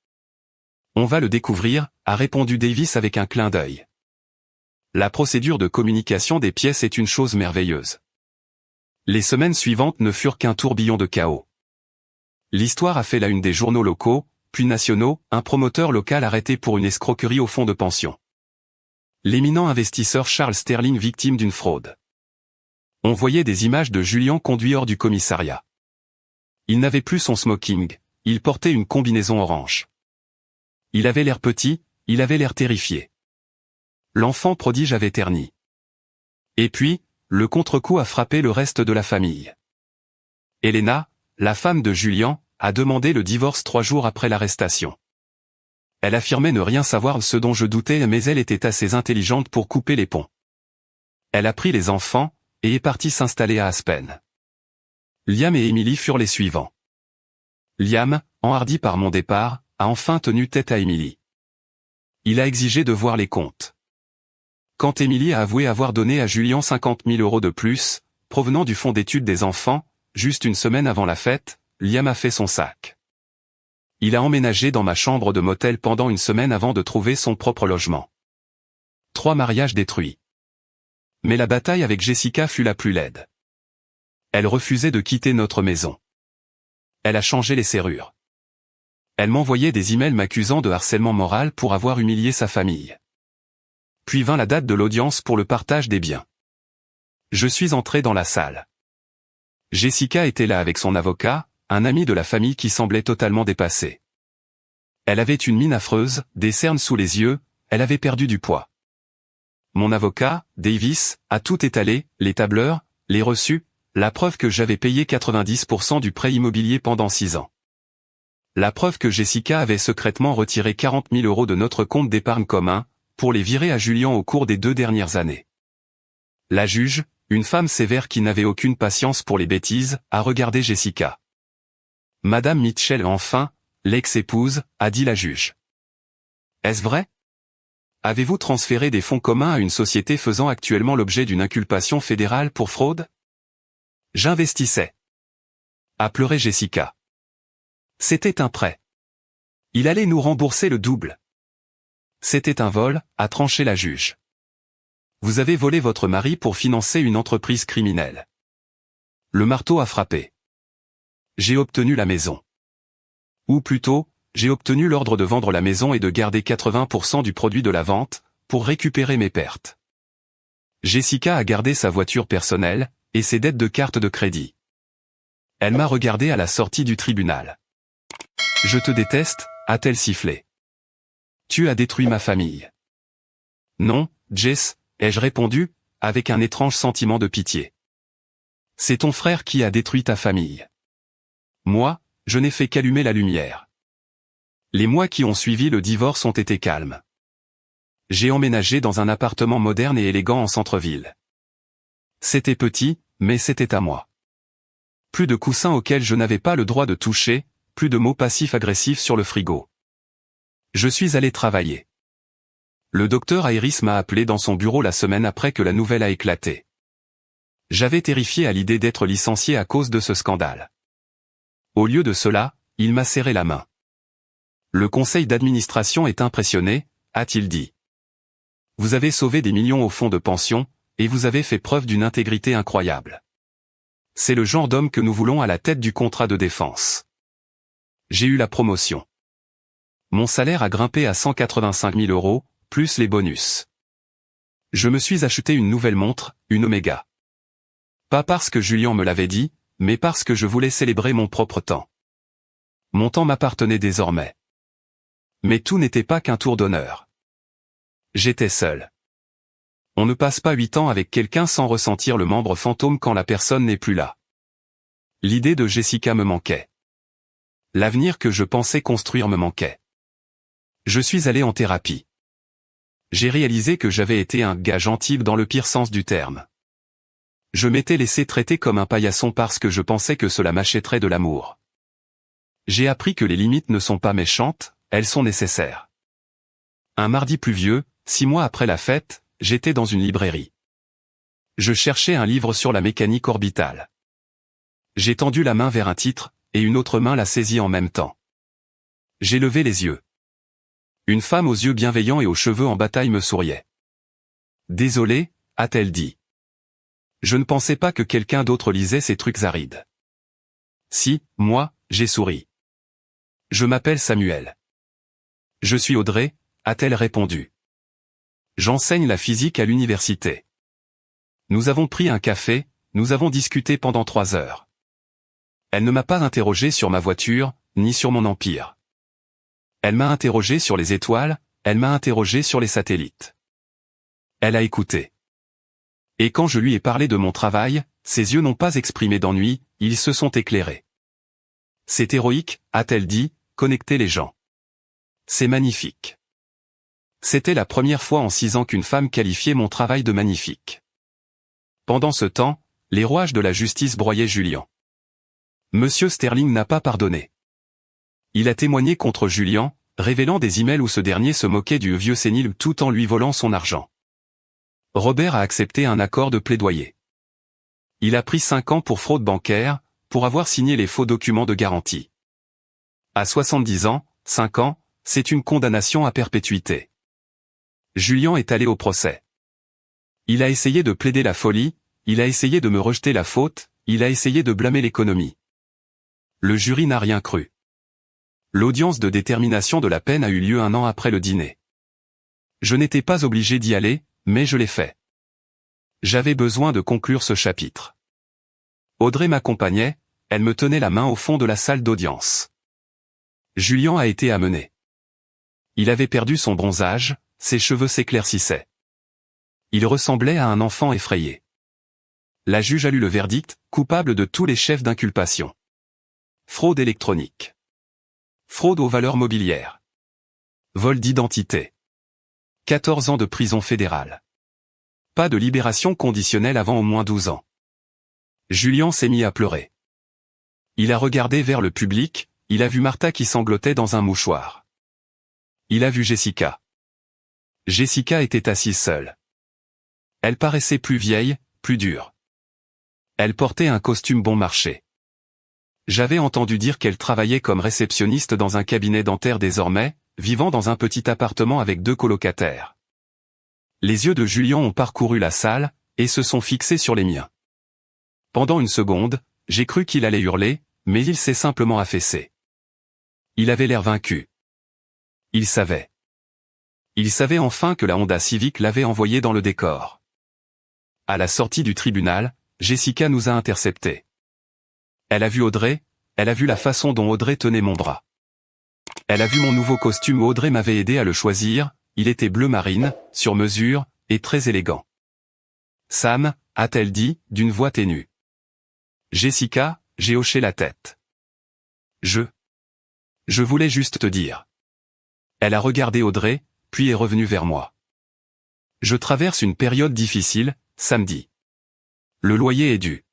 On va le découvrir, a répondu Davis avec un clin d'œil. La procédure de communication des pièces est une chose merveilleuse. Les semaines suivantes ne furent qu'un tourbillon de chaos. L'histoire a fait la une des journaux locaux, puis nationaux, un promoteur local arrêté pour une escroquerie au fonds de pension. L'éminent investisseur Charles Sterling victime d'une fraude. On voyait des images de Julien conduit hors du commissariat. Il n'avait plus son smoking, il portait une combinaison orange. Il avait l'air petit, il avait l'air terrifié. L'enfant prodige avait terni. Et puis, le contre-coup a frappé le reste de la famille. Elena, la femme de Julien, a demandé le divorce 3 jours après l'arrestation. Elle affirmait ne rien savoir de ce dont je doutais mais elle était assez intelligente pour couper les ponts. Elle a pris les enfants, et est partie s'installer à Aspen. Liam et Emily furent les suivants. Liam, enhardi par mon départ, a enfin tenu tête à Emily. Il a exigé de voir les comptes. Quand Emily a avoué avoir donné à Julien 50 000 € de plus, provenant du fonds d'études des enfants, juste une semaine avant la fête, Liam a fait son sac. Il a emménagé dans ma chambre de motel pendant une semaine avant de trouver son propre logement. 3 mariages détruits. Mais la bataille avec Jessica fut la plus laide. Elle refusait de quitter notre maison. Elle a changé les serrures. Elle m'envoyait des emails m'accusant de harcèlement moral pour avoir humilié sa famille. Puis vint la date de l'audience pour le partage des biens. Je suis entré dans la salle. Jessica était là avec son avocat, un ami de la famille qui semblait totalement dépassé. Elle avait une mine affreuse, des cernes sous les yeux, elle avait perdu du poids. Mon avocat, Davis, a tout étalé, les tableurs, les reçus, la preuve que j'avais payé 90% du prêt immobilier pendant 6 ans. La preuve que Jessica avait secrètement retiré 40 000 € de notre compte d'épargne commun, pour les virer à Julien au cours des 2 dernières années. La juge, une femme sévère qui n'avait aucune patience pour les bêtises, a regardé Jessica. Madame Mitchell enfin, l'ex-épouse, a dit la juge. Est-ce vrai? Avez-vous transféré des fonds communs à une société faisant actuellement l'objet d'une inculpation fédérale pour fraude? J'investissais. A pleuré Jessica. C'était un prêt. Il allait nous rembourser le double. C'était un vol, a tranché la juge. Vous avez volé votre mari pour financer une entreprise criminelle. Le marteau a frappé. J'ai obtenu la maison. Ou plutôt, j'ai obtenu l'ordre de vendre la maison et de garder 80% du produit de la vente, pour récupérer mes pertes. Jessica a gardé sa voiture personnelle, et ses dettes de carte de crédit. Elle m'a regardé à la sortie du tribunal. « Je te déteste », a-t-elle sifflé. « Tu as détruit ma famille. »« Non, Jess », ai-je répondu, avec un étrange sentiment de pitié. « C'est ton frère qui a détruit ta famille. Moi, je n'ai fait qu'allumer la lumière. » Les mois qui ont suivi le divorce ont été calmes. J'ai emménagé dans un appartement moderne et élégant en centre-ville. C'était petit, mais c'était à moi. Plus de coussins auxquels je n'avais pas le droit de toucher, plus de mots passifs-agressifs sur le frigo. Je suis allé travailler. Le docteur Iris m'a appelé dans son bureau la semaine après que la nouvelle a éclaté. J'avais terrifié à l'idée d'être licencié à cause de ce scandale. Au lieu de cela, il m'a serré la main. « Le conseil d'administration est impressionné », a-t-il dit. « Vous avez sauvé des millions au fonds de pension, et vous avez fait preuve d'une intégrité incroyable. C'est le genre d'homme que nous voulons à la tête du contrat de défense. » J'ai eu la promotion. Mon salaire a grimpé à 185 000 €, plus les bonus. Je me suis acheté une nouvelle montre, une Omega. Pas parce que Julien me l'avait dit, mais parce que je voulais célébrer mon propre temps. Mon temps m'appartenait désormais. Mais tout n'était pas qu'un tour d'honneur. J'étais seul. On ne passe pas 8 ans avec quelqu'un sans ressentir le membre fantôme quand la personne n'est plus là. L'idée de Jessica me manquait. L'avenir que je pensais construire me manquait. Je suis allé en thérapie. J'ai réalisé que j'avais été un gars gentil dans le pire sens du terme. Je m'étais laissé traiter comme un paillasson parce que je pensais que cela m'achèterait de l'amour. J'ai appris que les limites ne sont pas méchantes, elles sont nécessaires. Un mardi pluvieux, 6 mois après la fête, j'étais dans une librairie. Je cherchais un livre sur la mécanique orbitale. J'ai tendu la main vers un titre, et une autre main l'a saisi en même temps. J'ai levé les yeux. Une femme aux yeux bienveillants et aux cheveux en bataille me souriait. « Désolé », a-t-elle dit. Je ne pensais pas que quelqu'un d'autre lisait ces trucs arides. « Si, moi, j'ai souri. »« Je m'appelle Samuel. »« Je suis Audrey », a-t-elle répondu. « J'enseigne la physique à l'université. » Nous avons pris un café, nous avons discuté pendant 3 heures. Elle ne m'a pas interrogé sur ma voiture, ni sur mon empire. Elle m'a interrogé sur les étoiles, elle m'a interrogé sur les satellites. Elle a écouté. Et quand je lui ai parlé de mon travail, ses yeux n'ont pas exprimé d'ennui, ils se sont éclairés. C'est héroïque, a-t-elle dit, connecter les gens. C'est magnifique. C'était la première fois en 6 ans qu'une femme qualifiait mon travail de magnifique. Pendant ce temps, les rouages de la justice broyaient Julien. Monsieur Sterling n'a pas pardonné. Il a témoigné contre Julien, révélant des emails où ce dernier se moquait du vieux sénile tout en lui volant son argent. Robert a accepté un accord de plaidoyer. Il a pris 5 ans pour fraude bancaire, pour avoir signé les faux documents de garantie. À 70 ans, 5 ans, c'est une condamnation à perpétuité. Julien est allé au procès. Il a essayé de plaider la folie, il a essayé de me rejeter la faute, il a essayé de blâmer l'économie. Le jury n'a rien cru. L'audience de détermination de la peine a eu lieu 1 an après le dîner. Je n'étais pas obligé d'y aller, mais je l'ai fait. J'avais besoin de conclure ce chapitre. Audrey m'accompagnait, elle me tenait la main au fond de la salle d'audience. Julien a été amené. Il avait perdu son bronzage, ses cheveux s'éclaircissaient. Il ressemblait à un enfant effrayé. La juge a lu le verdict, coupable de tous les chefs d'inculpation. Fraude électronique. Fraude aux valeurs mobilières. Vol d'identité. 14 ans de prison fédérale. Pas de libération conditionnelle avant au moins 12 ans. Julien s'est mis à pleurer. Il a regardé vers le public, il a vu Martha qui sanglotait dans un mouchoir. Il a vu Jessica. Jessica était assise seule. Elle paraissait plus vieille, plus dure. Elle portait un costume bon marché. J'avais entendu dire qu'elle travaillait comme réceptionniste dans un cabinet dentaire désormais, vivant dans un petit appartement avec 2 colocataires. Les yeux de Julien ont parcouru la salle, et se sont fixés sur les miens. Pendant une seconde, j'ai cru qu'il allait hurler, mais il s'est simplement affaissé. Il avait l'air vaincu. Il savait. Il savait enfin que la Honda Civic l'avait envoyé dans le décor. À la sortie du tribunal, Jessica nous a interceptés. Elle a vu Audrey, elle a vu la façon dont Audrey tenait mon bras. Elle a vu mon nouveau costume où Audrey m'avait aidé à le choisir, il était bleu marine, sur mesure, et très élégant. Sam, a-t-elle dit, d'une voix ténue. Jessica, j'ai hoché la tête. Je voulais juste te dire. Elle a regardé Audrey, puis est revenue vers moi. Je traverse une période difficile, samedi. Le loyer est dû.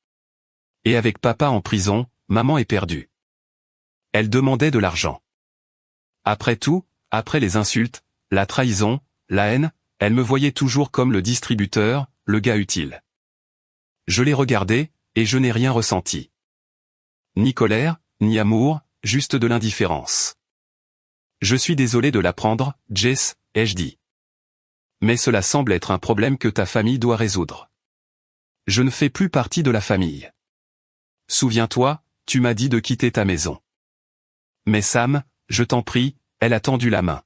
Et avec papa en prison, maman est perdue. Elle demandait de l'argent. Après tout, après les insultes, la trahison, la haine, elle me voyait toujours comme le distributeur, le gars utile. Je l'ai regardée, et je n'ai rien ressenti. Ni colère, ni amour, juste de l'indifférence. Je suis désolé de l'apprendre, Jess, ai-je dit. Mais cela semble être un problème que ta famille doit résoudre. Je ne fais plus partie de la famille. Souviens-toi, tu m'as dit de quitter ta maison. Mais Sam, je t'en prie, elle a tendu la main.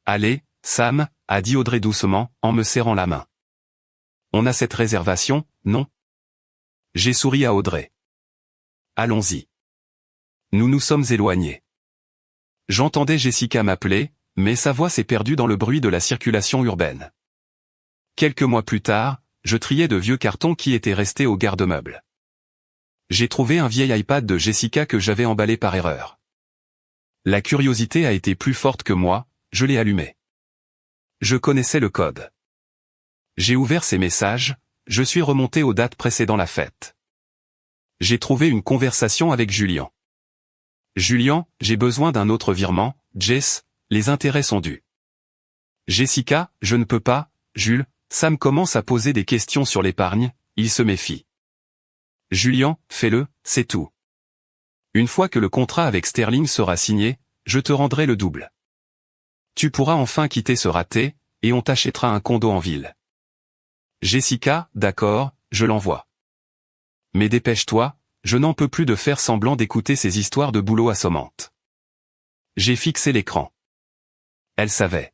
Allez, Sam, a dit Audrey doucement, en me serrant la main. On a cette réservation, non? J'ai souri à Audrey. Allons-y. Nous nous sommes éloignés. J'entendais Jessica m'appeler, mais sa voix s'est perdue dans le bruit de la circulation urbaine. Quelques mois plus tard, je triais de vieux cartons qui étaient restés au garde-meuble. J'ai trouvé un vieil iPad de Jessica que j'avais emballé par erreur. La curiosité a été plus forte que moi, je l'ai allumé. Je connaissais le code. J'ai ouvert ces messages, je suis remonté aux dates précédant la fête. J'ai trouvé une conversation avec Julian. Julian, j'ai besoin d'un autre virement, Jess, les intérêts sont dus. Jessica, je ne peux pas, Jules, Sam commence à poser des questions sur l'épargne, il se méfie. Julian, fais-le, c'est tout. Une fois que le contrat avec Sterling sera signé, je te rendrai le double. Tu pourras enfin quitter ce raté, et on t'achètera un condo en ville. Jessica, d'accord, je l'envoie. Mais dépêche-toi, je n'en peux plus de faire semblant d'écouter ces histoires de boulot assommantes. J'ai fixé l'écran. Elle savait.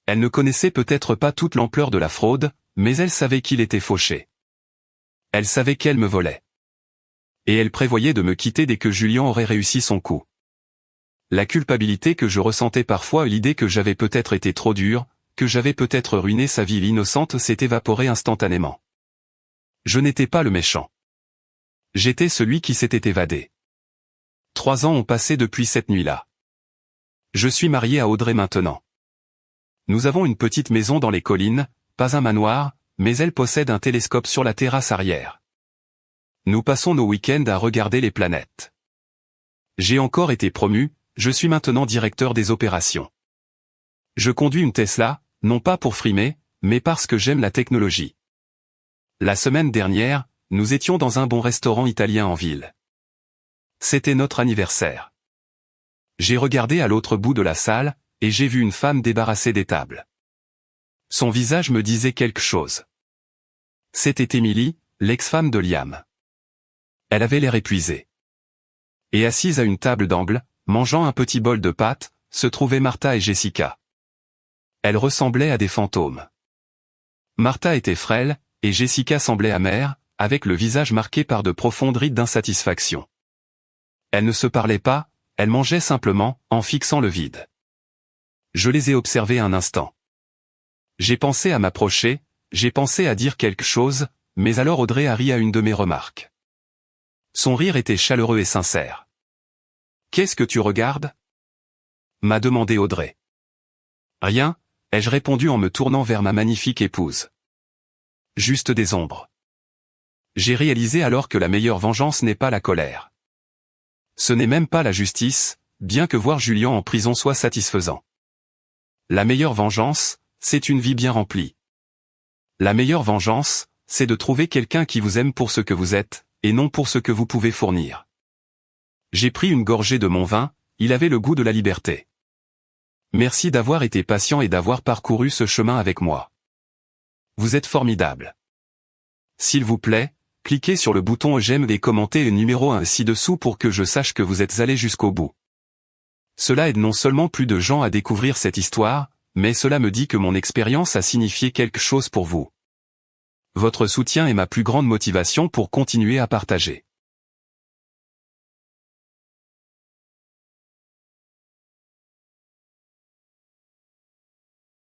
Elle ne connaissait peut-être pas toute l'ampleur de la fraude, mais elle savait qu'il était fauché. Elle savait qu'elle me volait. Et elle prévoyait de me quitter dès que Julian aurait réussi son coup. La culpabilité que je ressentais parfois et l'idée que j'avais peut-être été trop dur, que j'avais peut-être ruiné sa vie innocente s'est évaporée instantanément. Je n'étais pas le méchant. J'étais celui qui s'était évadé. 3 ans ont passé depuis cette nuit-là. Je suis marié à Audrey maintenant. Nous avons une petite maison dans les collines, pas un manoir, mais elle possède un télescope sur la terrasse arrière. Nous passons nos week-ends à regarder les planètes. J'ai encore été promu, je suis maintenant directeur des opérations. Je conduis une Tesla, non pas pour frimer, mais parce que j'aime la technologie. La semaine dernière, nous étions dans un bon restaurant italien en ville. C'était notre anniversaire. J'ai regardé à l'autre bout de la salle, et j'ai vu une femme débarrassée des tables. Son visage me disait quelque chose. C'était Emily, l'ex-femme de Liam. Elle avait l'air épuisée. Et assise à une table d'angle, mangeant un petit bol de pâtes, se trouvaient Martha et Jessica. Elles ressemblaient à des fantômes. Martha était frêle, et Jessica semblait amère, avec le visage marqué par de profondes rides d'insatisfaction. Elles ne se parlaient pas, elles mangeaient simplement, en fixant le vide. Je les ai observées un instant. J'ai pensé à m'approcher, j'ai pensé à dire quelque chose, mais alors Audrey a ri à une de mes remarques. Son rire était chaleureux et sincère. « Qu'est-ce que tu regardes ?» m'a demandé Audrey. « Rien », ai-je répondu en me tournant vers ma magnifique épouse. « Juste des ombres. » J'ai réalisé alors que la meilleure vengeance n'est pas la colère. Ce n'est même pas la justice, bien que voir Julian en prison soit satisfaisant. La meilleure vengeance, c'est une vie bien remplie. La meilleure vengeance, c'est de trouver quelqu'un qui vous aime pour ce que vous êtes, et non pour ce que vous pouvez fournir. J'ai pris une gorgée de mon vin, il avait le goût de la liberté. Merci d'avoir été patient et d'avoir parcouru ce chemin avec moi. Vous êtes formidable. S'il vous plaît, cliquez sur le bouton j'aime et commentez le numéro 1 ci-dessous pour que je sache que vous êtes allé jusqu'au bout. Cela aide non seulement plus de gens à découvrir cette histoire, mais cela me dit que mon expérience a signifié quelque chose pour vous. Votre soutien est ma plus grande motivation pour continuer à partager.